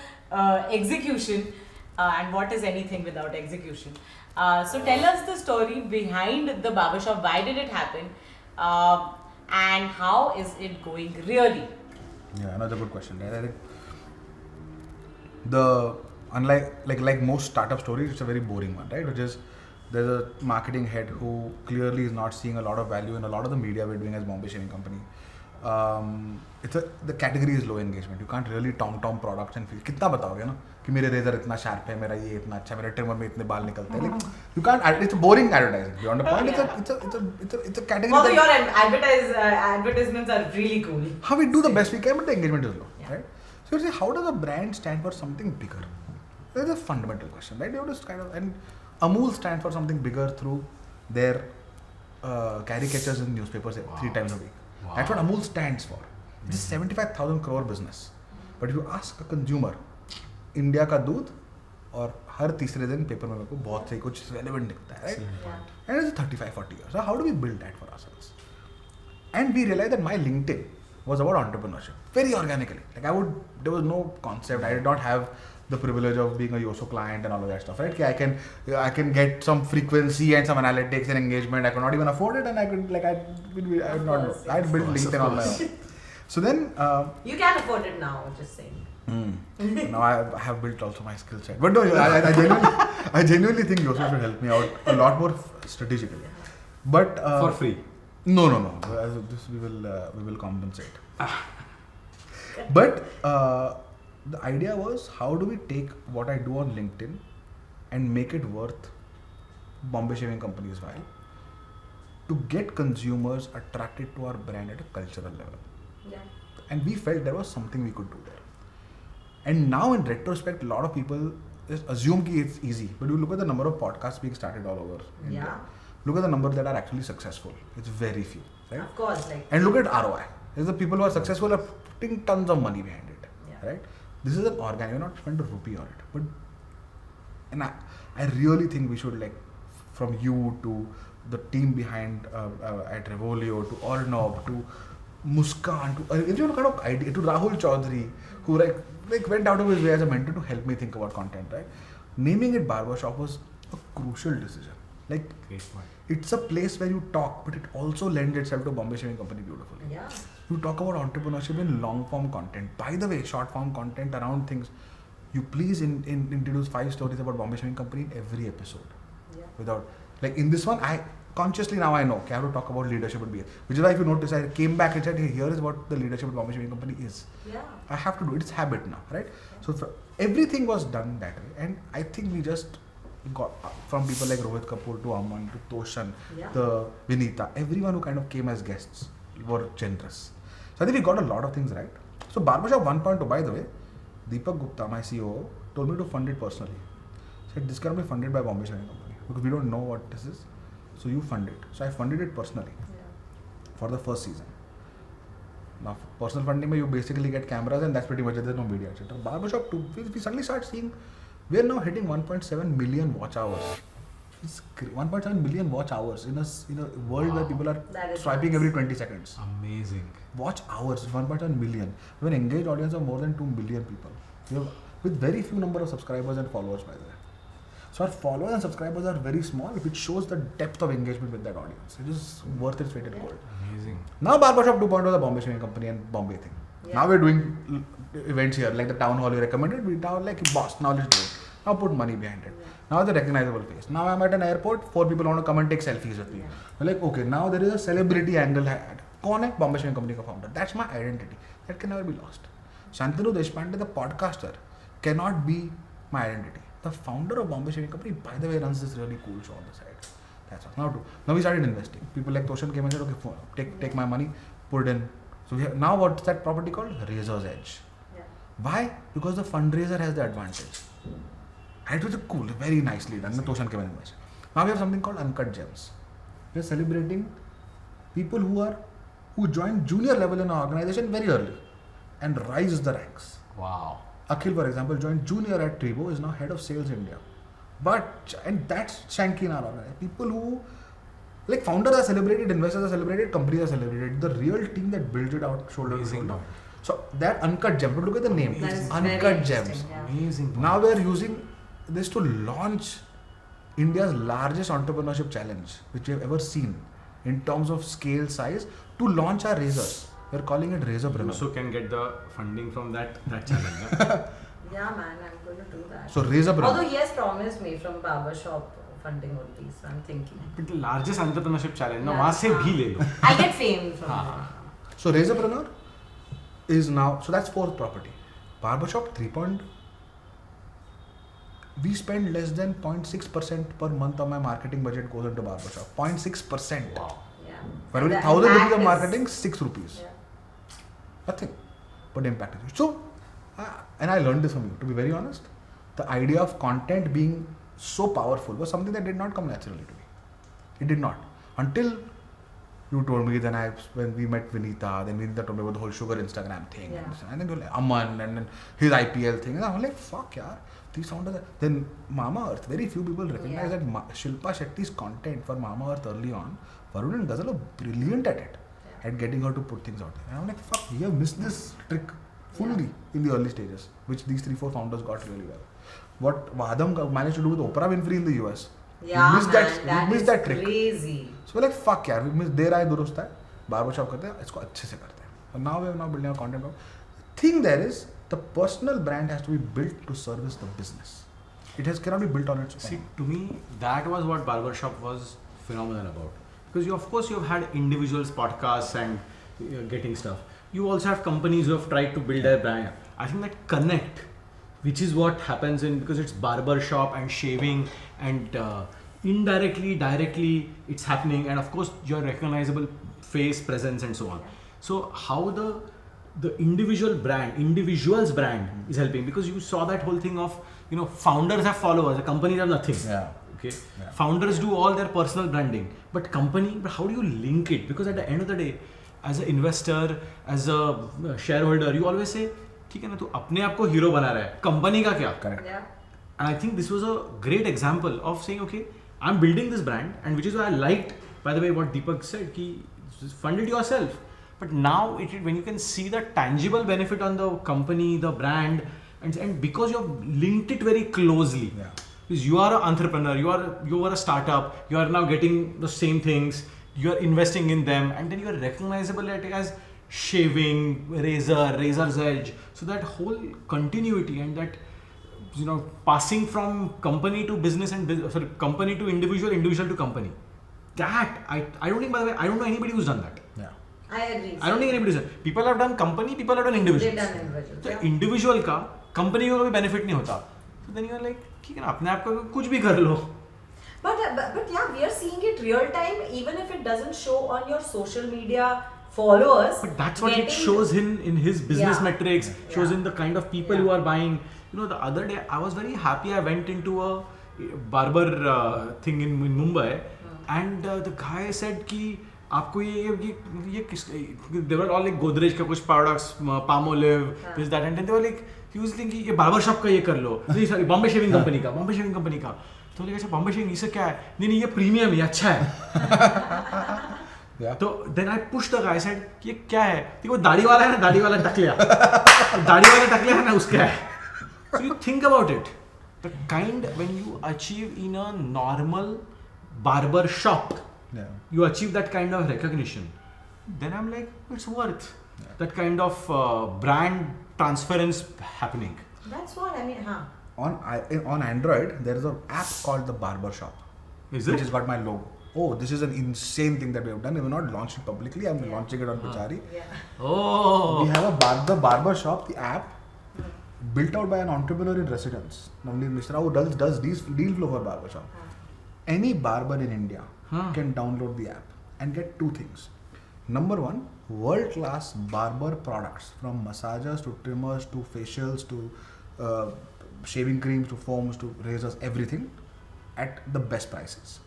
execution. And what is anything without execution? So tell us the story behind the barbershop. Why did it happen? And how is it going really? Yeah, another good question. I think unlike most startup stories, it's a very boring one, right? Which is, there's a marketing head who clearly is not seeing a lot of value in a lot of the media we're doing as Bombay Shaving Company. The category is low engagement. You can't really tom products and feel. कितना बताओगे ना कि मेरे razor इतना sharp है, मेरा ये इतना अच्छा, मेरे trimmer में इतने बाल निकलते हैं. Like, you can't. It's a boring advertising. Beyond the point, it's a category. Although your advertisements are really cool. How we do the best we can, but the engagement is low, right? So you say, how does a brand stand for something bigger? That's a fundamental question, right? You have to kind of, and Amul stands for something bigger through their caricatures in newspapers 3 times a week. That's what Amul stands for. It's a 75,000 crore business. But if you ask a consumer, India का दूध और हर तीसरे दिन paper में मेरे को बहुत सही कुछ relevant दिखता है, right? And it's 35-40 years. So how do we build that for ourselves? And we realized that my LinkedIn was about entrepreneurship, very organically. Like there was no concept. I did not have the privilege of being a YOSO client and all of that stuff, right? I can get some frequency and some analytics and engagement. I could not even afford it, and I could I had built LinkedIn on my own. So then you can afford it now. Just saying. Now I have built also my skill set, but no, I genuinely think YOSO should help me out a lot more strategically. But for free. No. This we will compensate. But the idea was, how do we take what I do on LinkedIn and make it worth Bombay Shaving Company's while to get consumers attracted to our brand at a cultural level. And we felt there was something we could do there. And now in retrospect, a lot of people just assume that it's easy. But you look at the number of podcasts being started all over India. Look at the number that are actually successful. It's very few, right? Of course, and look at ROI. There's the people who are successful are putting tons of money behind it, right? This is an organic. You're not spending a rupee on it. And I really think we should, like, from you to the team behind at Revolio to Ornob to Muskan to everyone kind of idea to Rahul Chaudhary, who like went out of his way as a mentor to help me think about content, right? Naming it Barbershop was a crucial decision. Like, it's a place where you talk, but it also lends itself to Bombay Shaving Company beautifully. Yeah. You talk about entrepreneurship in long form content. By the way, short form content around things. You please introduce 5 stories about Bombay Shaving Company in every episode. Yeah. Without, like in this one, I consciously now I know I have to talk about leadership at BS. Which is why if you notice, I came back and said, hey, here is what the leadership at Bombay Shaving Company is. Yeah. I have to do it. It's habit now, right? So everything was done that way, and I think we just got from people like Rohit Kapoor to Aman to Toshan, the Vinita, everyone who kind of came as guests were generous. So I think we got a lot of things right. So Barbershop 1.2, by the way, Deepak Gupta, my CEO, told me to fund it personally. He said, this cannot be funded by Bombay Shaving Company because we don't know what this is. So you fund it. So I funded it personally for the first season. Now, personal funding, you basically get cameras and that's pretty much it. There's no media, etc. Barbershop 2, we suddenly start seeing, we are now hitting 1.7 million watch hours. It's 1.7 million watch hours in a world where people are swiping every 20 seconds. Amazing. Watch hours, 1.1 million. We have an engaged audience of more than 2 billion people. We have, with very few number of subscribers and followers, by the way. So our followers and subscribers are very small, which shows the depth of engagement with that audience. It is worth its weight in gold. Amazing. Now Barbershop 2.0 is a Bombay Shaving Company and Bombay thing. Now we're doing events here, like the town hall you recommended. We now like, boss, now let's do it. Now put money behind it. Now the recognizable face. Now I'm at an airport, 4 people want to come and take selfies with me. We're like, okay, now there is a celebrity angle. Kaun hai? Bombay Shaving Company ka founder. That's my identity. That can never be lost. Shantanu Deshpande, the podcaster, cannot be my identity. The founder of Bombay Shaving Company, by the way, runs this really cool show on the side. That's all. Now we started investing. People like Toshan came and said, okay, take my money, put it in. So we have, now what's that property called? Razor's Edge. Why? Because the fundraiser has the advantage. It was cool, very nicely done. Toshan came and invested. Now we have something called Uncut Gems. We are celebrating people who joined junior level in our organization very early and rise the ranks. Wow. Akhil, for example, joined junior at Tribo, is now head of sales India. And that's Shanky in our organization. People who, like founders are celebrated, investors are celebrated, companies are celebrated. The real team that builds it out shoulder to shoulder. So that Uncut Gem, look at the name, Uncut Gems. Amazing. Now we are using this to launch India's largest entrepreneurship challenge, which we have ever seen in terms of scale, size, to launch our razors. We're calling it Razorpreneur. So can get the funding from that challenge. Yeah, man, I'm going to do that. So Razorpreneur. Although he has promised me from Barbershop funding only, so I'm thinking. But the largest entrepreneurship challenge, na वहाँ से भी ले लो. I'll get fame from that. So Razorpreneur is now, so that's fourth property. Barbershop 3. We spend less than 0.6% per month of my marketing budget goes into Barbershop. 0.6%. Wow. Yeah. For every And 1,000 rupees of is- marketing, 6 rupees. Yeah. Nothing. But impact is huge. So, and I learned this from you, to be very honest. The idea of content being so powerful was something that did not come naturally to me. It did not. Until you told me, when we met Vinita, then Vinita told me about the whole sugar Instagram thing. Yeah. And then you were like, Aman, and then his IPL thing. And I was like, fuck, yaar. These founders. Then Mama Earth, very few people recognize that Shilpa Shetty's content for Mama Earth early on, Varun and Ghazal were brilliant at it, at getting her to put things out there. And I'm like, fuck, we have missed this trick fully in the early stages, which these 3-4 founders got really well. What Vadam managed to do with Oprah Winfrey in the US. Yeah, we missed man, we missed that trick. Crazy. So we're like, fuck यार, we missed देर आए दुरुस्त है, barbershop करते हैं, इसको अच्छे से करते हैं. And now we are now building our content. The thing there is, the personal brand has to be built to service the business. Cannot be built on its own. See, to me, that was what Barbershop was phenomenal about. Because of course you've had individuals, podcasts and getting stuff. You also have companies who have tried to build their brand. I think that connect, which is what happens because it's barbershop and shaving and indirectly, directly it's happening, and of course your recognizable face, presence and so on. So how the the individual's brand is helping, because you saw that whole thing of, founders have followers, the companies have nothing. Yeah. Okay. Yeah. Founders do all their personal branding, but how do you link it? Because at the end of the day, as an investor, as a shareholder, you always say, ठीक है ना, तू अपने आप को hero बना रहा है, कंपनी का क्या? Correct. Yeah. And I think this was a great example of saying, okay, I'm building this brand, and which is why I liked, by the way, what Deepak said, ki just fund it yourself. But now, when you can see the tangible benefit on the company, the brand, and because you have linked it very closely, Yeah. because you are an entrepreneur, you are a startup, you are now getting the same things, you are investing in them, and then you are recognizable as shaving, razor's edge. So that whole continuity and that, passing from company to business and company to individual to company. That I don't think, by the way, I don't know anybody who's done that. Yeah. I agree. I don't think anybody's done. People have done company, people have done individual. They've done individual. तो Yeah. individual का company को कोई benefit नहीं होता. So then you are like, ठीक है ना, अपने आप को कुछ भी कर लो. But yeah, we are seeing it real time, even if it doesn't show on your social media followers. But that's what it getting- shows in his business Yeah. metrics, shows Yeah. in the kind of people Yeah. who are buying. The other day I was very happy. I went into a barber thing in Mumbai, and the guy said कि आपको ये किस, they were all like Godrej का कुछ products, Palmolive, this that, and then they were like, he was thinking ये Barbershop का ये कर लो, नहीं sorry, Bombay shaving company का, तो बोले अच्छा Bombay shaving इससे क्या है, नहीं ये premium है, अच्छा है. Yeah. तो then I pushed the guy, I said कि ये क्या है, कि वो दाढ़ी वाला है ना, दाढ़ी वाला टकलिया है ना, उसका है. So you think about it, the kind when you achieve in a normal barber shop, Yeah. you achieve that kind of recognition, then I'm like, it's worth that kind of brand transference happening. That's what I mean, huh? On Android, there is an app called the Barbershop, Is which it? has got my logo. Oh, this is an insane thing that we have done. We have not launched it publicly. I'm launching it on Bitchaari. Yeah. Oh. We have the Barbershop, the app, built out by an entrepreneur in residence, namely Mr. Who does deal flow for Barbershop. Any barber in India can download the app and get two things. Number one, world-class barber products, from massagers to trimmers to facials to shaving creams to foams to razors, everything at the best prices.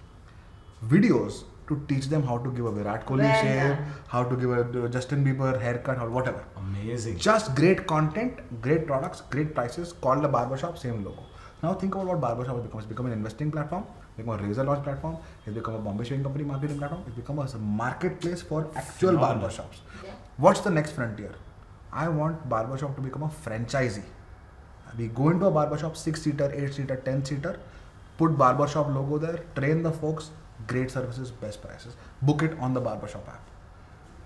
Videos to teach them how to give a Virat Kohli Well shave, done. how to give a Justin Bieber haircut or whatever. Amazing. Just great content, great products, great prices, called the Barbershop, same logo. Now think about what Barbershop has become. It's become an investing platform, it's become a razor launch platform, it's become a Bombay shaving company marketing platform, it's become a marketplace for actual Phenomenal. barbershops. Yeah. What's the next frontier? I want Barbershop to become a franchisee. We go into a barbershop, 6-seater, 8-seater, 10-seater, put Barbershop logo there, train the folks, great services, best prices. Book it on the Barbershop app.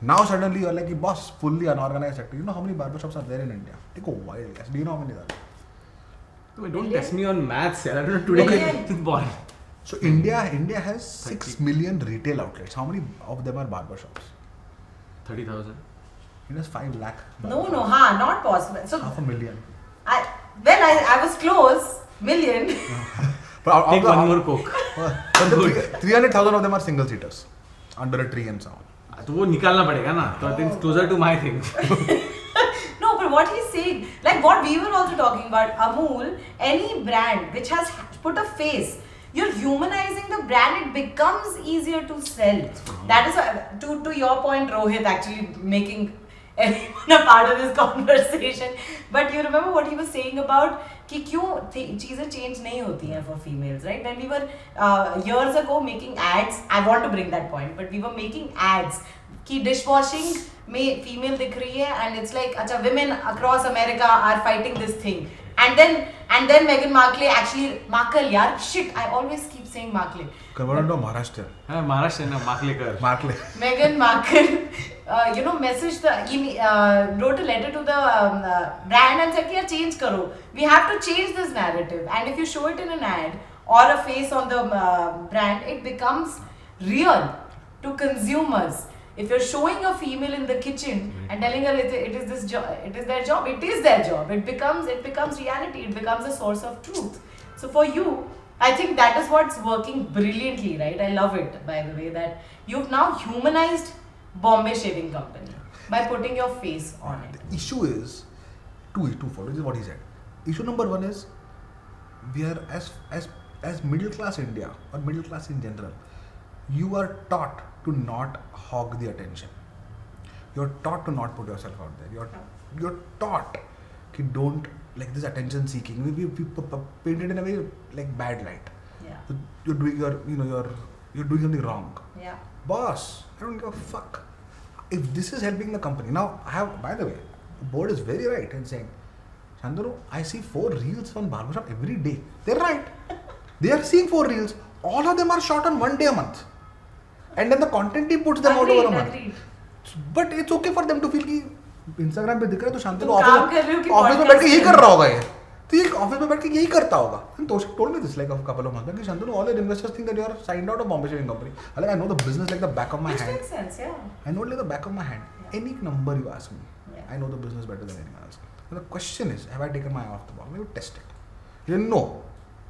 Now suddenly you're like, boss, fully unorganized sector. You know how many barbershops are there in India? Take a wild guess. Do you know how many there are? Don't test me on maths. I don't know today. Million. It's boring. So India has 6 million retail outlets. How many of them are barbershops? 30,000. It has 5 lakh. No, barbershops. not possible. So, Half a million. I was close, million. But out Take of the- one more Coke. but the 300,000 of them are single seaters under a tree and so on. तो वो निकालना पड़ेगा ना. So I think it's closer to my thing. No, but what he's saying, like what we were also talking about, Amul, any brand which has put a face, you're humanizing the brand, it becomes easier to sell. That is, to your point, Rohit, actually making everyone a part of this conversation. But you remember what he was saying about कि क्यों चीजें change नहीं होती हैं for females, right? When we were years ago making ads, I want to bring that point, but we were making ads कि dishwashing में female दिख रही है and it's like अच्छा women across America are fighting this thing, and then Meghan Markle actually यार shit, I always keep saying Markle. Converted to Maharashtra. हाँ, महाराष्ट्र ना माकलेकर. Markle. Meghan Markle, wrote a letter to the brand and said, "यार change करो. We have to change this narrative." And if you show it in an ad or a face on the brand, it becomes real to consumers. If you're showing a female in the kitchen and telling her it is this job, it is their job. It is their job. It becomes reality. It becomes a source of truth. So for you, I think that is what's working brilliantly, right? I love it, by the way, that you've now humanized Bombay Shaving Company. By putting your face on it. The issue is twofold. This is what he said. Issue number one is we are as middle class India or middle class in general, you are taught to not hog the attention. You're taught to not put yourself out there. You're taught to don't like this attention seeking. We painted in a very like bad light. Yeah. You're doing you're doing something wrong. Yeah. Boss, I don't give a fuck. If this is helping the company, now I have, by the way, the board is very right in saying, Shantanu, I see 4 reels on Barbershop every day. They're right. They are seeing 4 reels. All of them are shot on 1 day a month. And then the content team puts them out over a month. But it's okay for them to feel कि Instagram पे दिख रहा है तो Shantanu office में बैठ के यही कर रहा होगा ये. तो ये ऑफिस में बैठ के यही करता होगा. And Toshan told me this like a couple of months back. Shantanu, all your investors think that you are signed out of Bombay Shaving Company. Like I know the business like the back of my hand. Which makes sense, yeah. I know it like the back of my hand. Yeah. Any number you ask me, Yeah. I know the business better than anyone else. So the question is, have I taken my eye off the ball? Maybe test it. You know,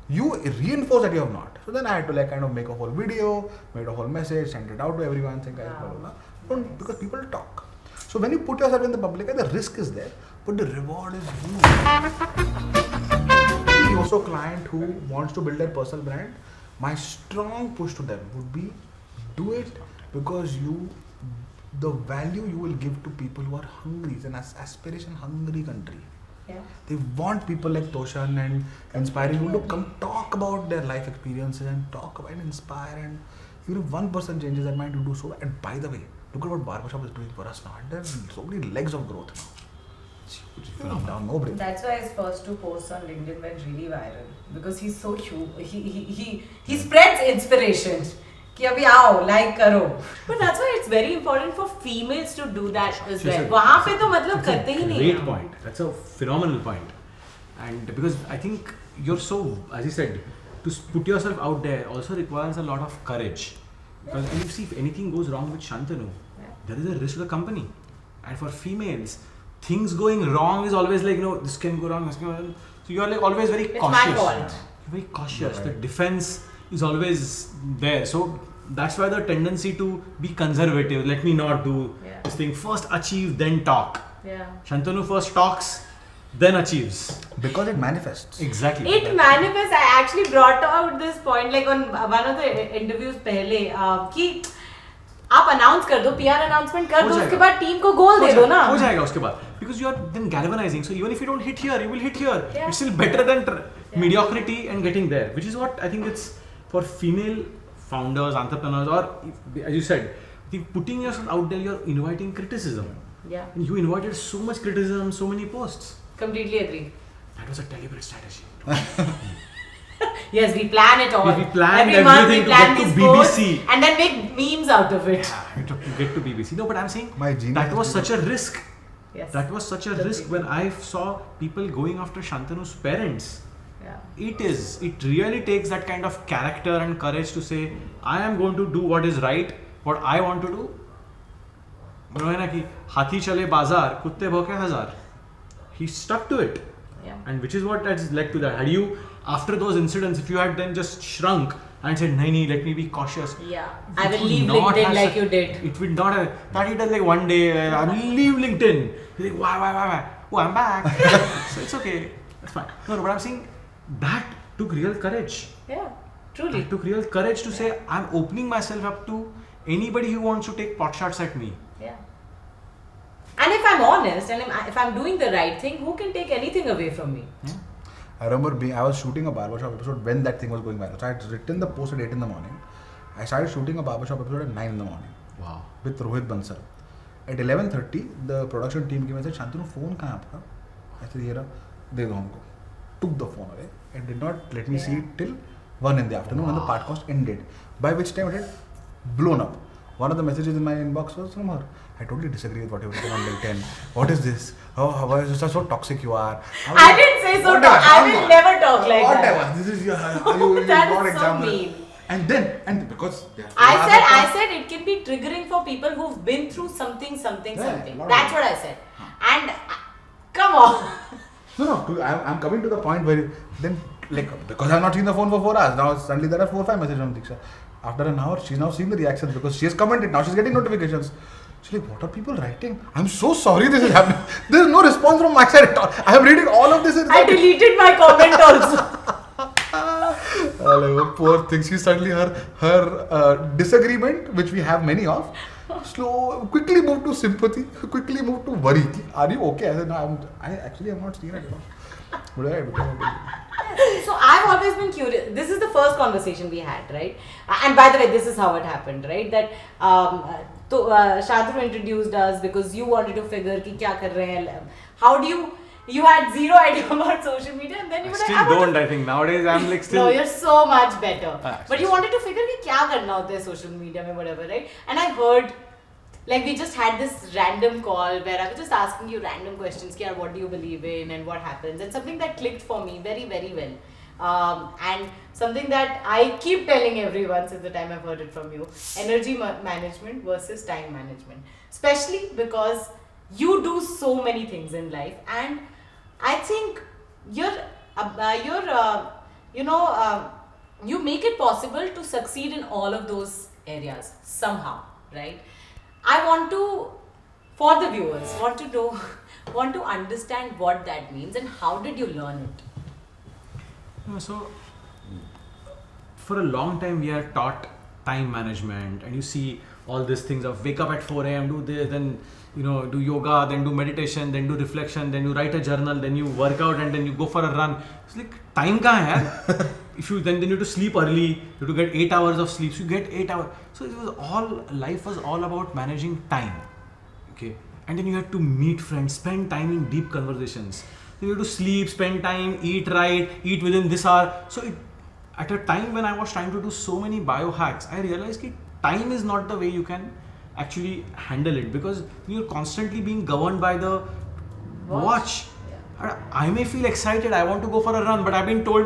you reinforce that you have not. So then I had to like kind of make a whole video, made a whole message, send it out to everyone, saying guys, blah blah blah. Don't, because people talk. So when you put yourself in the public eye, the risk is there, but the reward is huge. The YOSO client who wants to build their personal brand, my strong push to them would be do it because the value you will give to people who are hungry. It's an aspiration hungry country. Yeah. They want people like Toshan and inspiring people to come talk about their life experiences and talk about and inspire, and even if one person changes their mind to do so. And by the way, look at what Barbershop is doing for us now. And there's so many legs of growth now. It's huge. Down, no break. That's why his first 2 posts on LinkedIn went really viral because he's so huge. He spreads inspiration. कि अभी आओ like करो. But that's why it's very important for females to do that as well. वहाँ पे तो मतलब करते ही नहीं. Great point. That's a phenomenal point. And because I think you're so, as you said, to put yourself out there also requires a lot of courage. Because and you see, if anything goes wrong with Shantanu, there is a risk to the company. And for females, things going wrong is always like, this can go wrong, this can go wrong. So you're like always very cautious. It's my fault. You're very cautious. Right. The defense is always there. So that's why the tendency to be conservative. Let me not do this thing. First achieve, then talk. Yeah. Shantanu first talks, then achieves. Because it manifests. Exactly. It manifests. I actually brought out this point like on one of the interviews पहले कि आप announce कर दो, PR announcement कर दो, उसके बाद team को goal दे दो ना. हो जाएगा उसके बाद. Because you are then galvanizing. So even if you don't hit here, you will hit here. Yeah. It's still better than mediocrity and getting there. Which is what I think it's for female founders, entrepreneurs, or as you said, I think putting yourself out there, you're inviting criticism. Yeah. And you invited so much criticism, so many posts. Completely agree. That was a deliberate strategy. Yes, we plan it all. We planned every month everything we plan to get these to posts BBC. and then make memes out of it. Yeah, to get to BBC. No, but I'm saying My genius that was is such a risk. Yes. That was such a risk when I saw people going after Shantanu's parents. Yeah. It really takes that kind of character and courage to say, I am going to do what is right, what I want to do. You know, है ना कि हाथी चले बाजार, कुत्ते भौंके हजार. He stuck to it. Yeah. And which is what has led to that. Had you, after those incidents, if you had then just shrunk and said, nahi, let me be cautious. Yeah. I will leave LinkedIn like you did. It would not have, that he does like one day, I will leave LinkedIn. He's like, why? Oh, I'm back. So it's okay. That's fine. No, but I'm saying that took real courage. Yeah. Truly. It took real courage to say, I'm opening myself up to anybody who wants to take pot shots at me. Yeah. And if I'm honest and if I'm doing the right thing, who can take anything away from me? Yeah. I remember I was shooting a Barbershop episode when that thing was going viral. So I had written the post at 8 in the morning. I started shooting a Barbershop episode at 9 in the morning. Wow. With Rohit Bansal. At 11:30, the production team came and said, Shantanu, phone kahan aapka? I said, ye raha, de do humko. Took the phone away and did not let me see it till 1 in the afternoon when the podcast ended. By which time it had blown up. One of the messages in my inbox was from her. I totally disagree with what you written on LinkedIn. What is this? Oh, why is this so toxic you are? I didn't say so. I will never talk like that. Whatever. This is your. That's so mean. And because I said it can be triggering for people who've been through something. That's what I said. And come on. No. I'm coming to the point where then because I've not seen the phone for 4 hours. Now suddenly there are 4 or 5 messages from Diksha. After an hour, she's now seeing the reactions because she has commented. Now she's getting notifications. She's like, what are people writing? I'm so sorry this is happening. There's no response from my side at all. I am reading all of this. I deleted my comment also. Like, oh, poor thing. She suddenly her disagreement, which we have many of, quickly moved to sympathy, quickly moved to worry. Are you okay? I said, no, I actually have not seen it. So I've always been curious. This is the first conversation we had, right? And by the way, this is how it happened, right? That Shantanu introduced us because you wanted to figure ki kya kar rahe hain. How do you had zero idea about social media, and then you were like, still don't. I think nowadays I'm like still. No, you're so much better. But you wanted to figure ki kya karna hota hai social media mein, whatever, right? And I heard, like, we just had this random call where I was just asking you random questions. Ki, what do you believe in and what happens? And something that clicked for me very, very well. And something that I keep telling everyone since the time I've heard it from you. Energy management versus time management. Especially because you do so many things in life. And I think you make it possible to succeed in all of those areas somehow, right? I want to, for the viewers, want to understand what that means and how did you learn it? So, for a long time we are taught time management, and you see all these things of wake up at 4 a.m, do this, then do yoga, then do meditation, then do reflection, then you write a journal, then you work out, and then you go for a run. It's like, time kahan hai yaar? If you then you have to sleep early, you have to get 8 hours of sleep, so you get 8 hours. So life was all about managing time. Okay, and then you had to meet friends, spend time in deep conversations. You have to sleep, spend time, eat right, eat within this hour. So at a time when I was trying to do so many biohacks, I realized that time is not the way you can actually handle it, because you're constantly being governed by the watch. Yeah. I may feel excited, I want to go for a run, but I've been told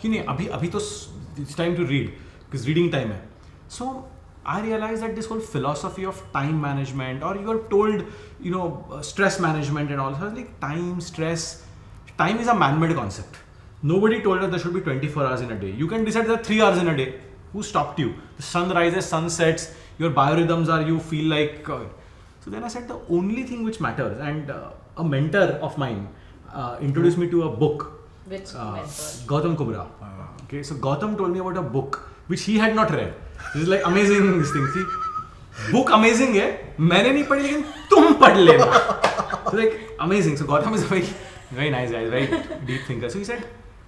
it's time to read, because reading time hai. So I realized that this whole philosophy of time management, or you are told, stress management and all, so like time, stress, time is a man-made concept. Nobody told us there should be 24 hours in a day. You can decide there are 3 hours in a day. Who stopped you? The sun rises, sun sets, your biorhythms are, you feel like. So then I said the only thing which matters, and a mentor of mine introduced me to a book. Which mentor? Gautam Kubra. Okay, so Gautam told me about a book which he had not read. This is like amazing this thing. See, book amazing है, मैंने नहीं पढ़ी लेकिन तुम पढ़ लेना. So like amazing. So Gautam is a very nice guy, very deep thinker. So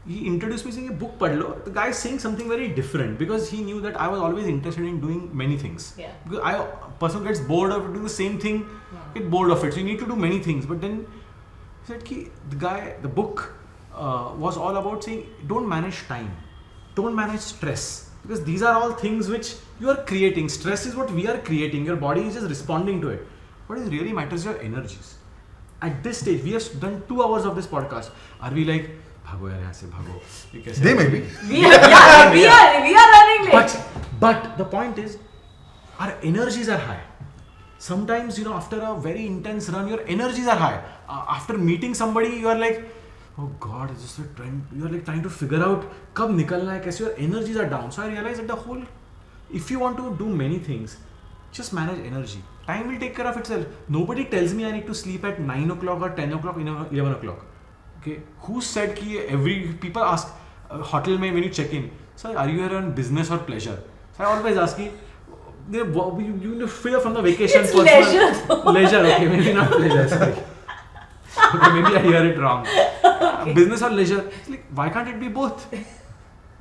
he introduced me saying, a book pad lo. The guy is saying something very different, because he knew that I was always interested in doing many things. Yeah. Because a person gets bored of doing the same thing, get bored of it. So you need to do many things. But then he said the book was all about saying, don't manage time, don't manage stress, because these are all things which you are creating. Stress is what we are creating. Your body is just responding to it. What is really matters is your energies. At this stage, we have done 2 hours of this podcast. Are we like, bhago yaar, yahan se bhago? They may be. We are running late. But the point is, our energies are high. Sometimes, after a very intense run, your energies are high. After meeting somebody, you are like, oh God, is this a trend? You are like trying to figure out kab nikalna hai, kaise your energies are down. So I realized that if you want to do many things, just manage energy. Time will take care of itself. Nobody tells me I need to sleep at 9 o'clock or 10 o'clock, 11 o'clock. Okay, who said ki people ask hotel mein when you check in, sir, are you here on business or pleasure? So I always ask you feel from the vacation. It's leisure. Leisure, okay, maybe not pleasure. Sorry. Okay, maybe I hear it wrong. Okay. Business or leisure? It's like, why can't it be both?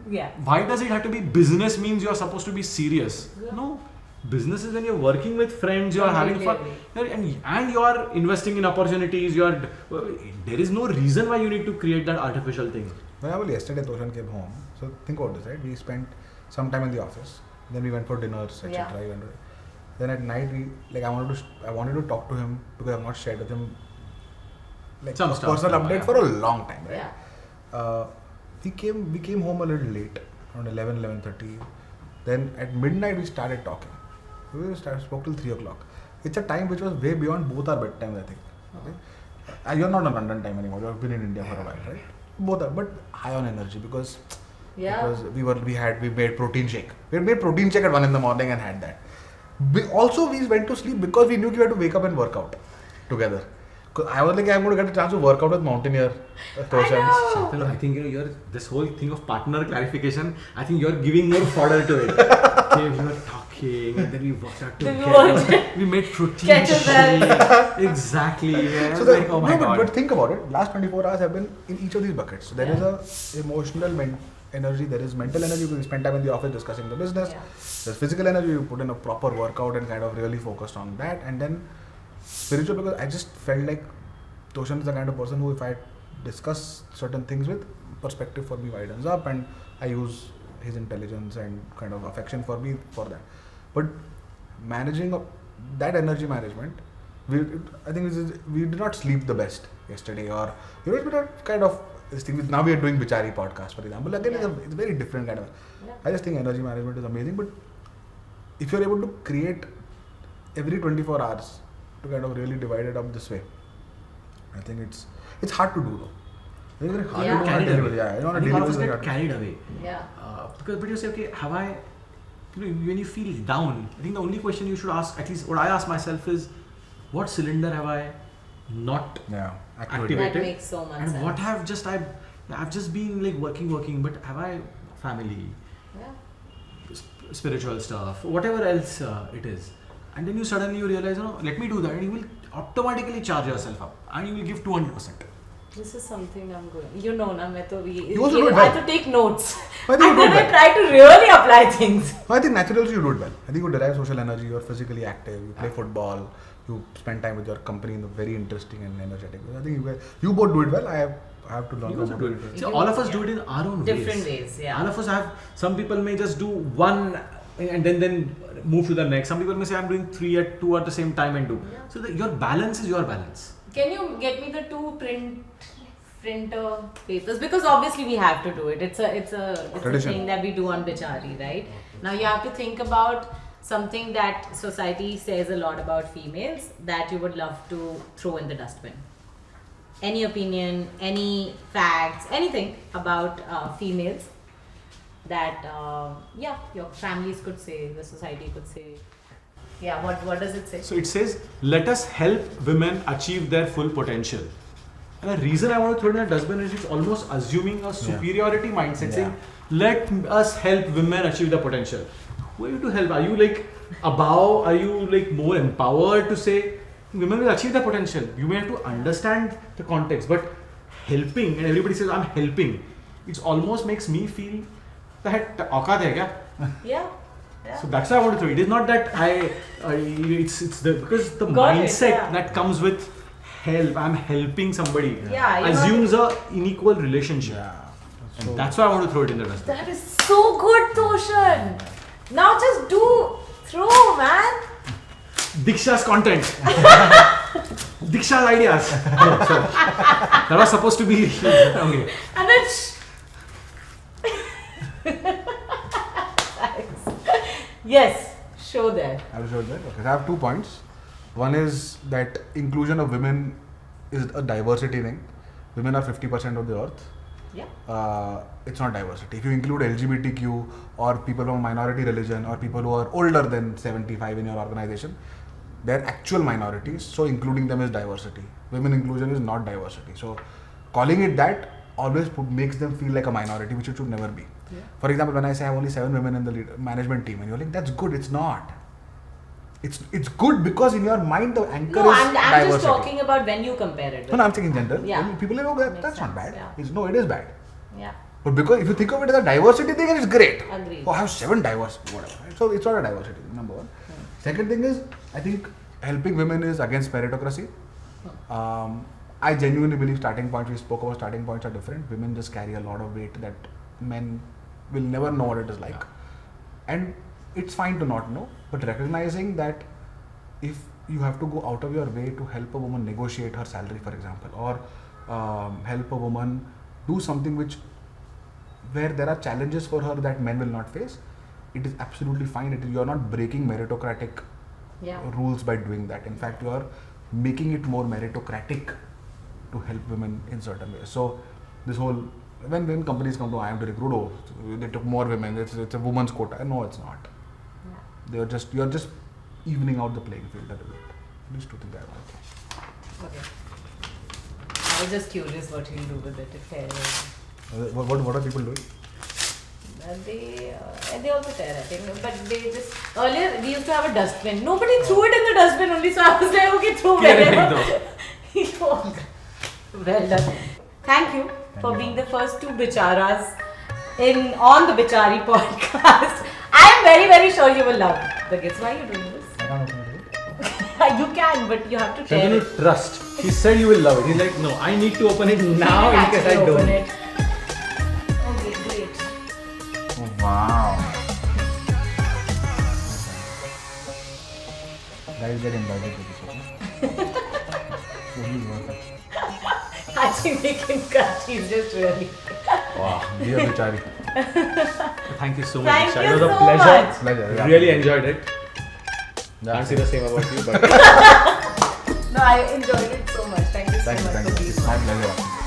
Yeah. Why does it have to be business means you are supposed to be serious? Yeah. No. Business is when you're working with friends, you are having fun, and you are investing in opportunities. There is no reason why you need to create that artificial thing. When I was yesterday, Toshan came home. So think about this, right? We spent some time in the office. Then we went for dinners, etc. Yeah. Then at night, I wanted to talk to him, because I've not shared with him some personal update for a long time, right? Yeah. We came home a little late, around 11:30. Then at midnight we started talking. We spoke till 3 o'clock. It's a time which was way beyond both our bedtimes, I think. Okay? You're not on London time anymore. You've been in India for a while, right? Both are, but high on energy because we made protein shake. We made protein shake at 1 in the morning and had that. Also, we went to sleep because we knew we had to wake up and work out together. 'Cause I was like, I'm going to get a chance to work out with Mountaineer. Toshan. Shantanu, I think you're this whole thing of partner clarification. I think you're giving more fodder to it. Okay, we were talking, and then we worked out together. We made protein shake. Exactly. Yeah. So Like, oh my god. but think about it. Last 24 hours have been in each of these buckets. So there is a emotional energy. There is mental energy. You spend time in the office discussing the business. Yeah. There's physical energy. You put in a proper workout and kind of really focused on that. And then spiritual, because I just felt like Toshan is the kind of person who, if I discuss certain things with, perspective for me widens up, and I use his intelligence and kind of affection for me for that. But managing that energy management, I think we did not sleep the best yesterday, or we were kind of this thing. Now we are doing Bitchaari Podcast, for example. Again, it's a very different kind of. Yeah. I just think energy management is amazing, but if you're able to create every 24 hours to kind of really divide it up this way, I think it's hard to do though. It's very hard to do. Carried away. Yeah, you know, on a I think daily all of us basis, get carried away. Yeah. But you say, okay, have I? When you feel down, I think the only question you should ask, at least what I ask myself, is, what cylinder have I not activated? That makes so much and sense. what have I've just been like working, but have I family, spiritual stuff, whatever else it is, and then you suddenly realize, let me do that, and you will automatically charge yourself up, and you will give 200%. This is something I'm going. You know, na, I well. have to take notes. I think And then I try to really apply things. I think naturally you do it well. I think you derive social energy, you're physically active, you play football, you spend time with your company in a very interesting and energetic way. I think you both do it well. I have to learn You also more. do it. See, all of us do it in our own Different ways, yeah. All of us have, some people may just do one and then move to the next. Some people may say, I'm doing two at the same time and do. Yeah. So your balance is your balance. Can you get me the two printer papers? Because obviously we have to do it. It's a Tradition. thing that we do on Bitchaari, right? Now you have to think about something that society says a lot about females that you would love to throw in the dustbin. Any opinion, any facts, anything about females that your families could say, the society could say. Yeah, what does it say? So it says, let us help women achieve their full potential. And the reason I want to throw it in a dustbin is it's almost assuming a superiority mindset, saying, let us help women achieve their potential. Who are you to help? Are you like above? Are you like more empowered to say, women will achieve their potential? You may have to understand the context, but helping, and everybody says, I'm helping, it almost makes me feel that Aukaat Hain kya? Yeah. So that's why I want to throw it. It is not that it's because the mindset that comes with help, I'm helping somebody, assumes a unequal relationship. Yeah. And that's why I want to throw it in the dustbin. That is so good, Toshan. Now just throw, man. Diksha's content. Diksha's ideas. Oh, sorry. That was supposed to be okay. And then yes, show that. I will show that. Okay, so I have 2 points. One is that inclusion of women is a diversity thing. Women are 50% of the earth. Yeah. It's not diversity. If you include LGBTQ or people from a minority religion or people who are older than 75 in your organization, they're actual minorities. So including them is diversity. Women inclusion is not diversity. So calling it that always makes them feel like a minority, which it should never be. Yeah. For example, when I say I have only 7 women in the management team, and you're like, that's good. It's not. It's good because in your mind the anchor is I'm diversity. just talking about when you compare it. No, I'm saying in general. Yeah. When people know that that's not bad. Yeah. No, it is bad. Yeah. But because if you think of it as a diversity thing, it's great. Agreed. Oh, I have 7 diverse, whatever. Right? So it's not a diversity, number one. Second thing is, I think helping women is against meritocracy. I genuinely believe starting points, we spoke about starting points are different. Women just carry a lot of weight that men will never know what it is like. And it's fine to not know, but recognizing that if you have to go out of your way to help a woman negotiate her salary, for example, or help a woman do something where there are challenges for her that men will not face, it is absolutely fine. You are not breaking meritocratic rules by doing that. In fact, you are making it more meritocratic to help women in certain ways. So this whole, when companies come to I am to recruit, they took more women, it's a woman's quota. No, it's not. You're just evening out the playing field a little bit. These two things I like. Okay. I was just curious what he'll do with it if hair. What are people doing? They also tear, I think. But they just earlier we used to have a dustbin. Nobody threw it in the dustbin only, so I was like, okay, throw wherever. Well done. Thank you for being the first two Bitcharas on the Bitchaari Podcast. I am very, very sure you will love the gifts. Why are you doing this? I can't open it. You can, but you have to tear Shantanu, it. trust. He said you will love it. He's like, no, I need to open it now in case I Actually don't. open it. Okay, great. Oh, wow. Guys, get invited to this, okay? Fully worth it. I think we can cut. He's just really. Wow, dear Bitchaari. Thank you so much. Thank Diksha. you It was a so pleasure. much. Pleasure. Yeah. Really enjoyed it. Yeah. Can't say the same about you, but No, I enjoyed it so much. Thank you so Thank much you. for being It's my pleasure.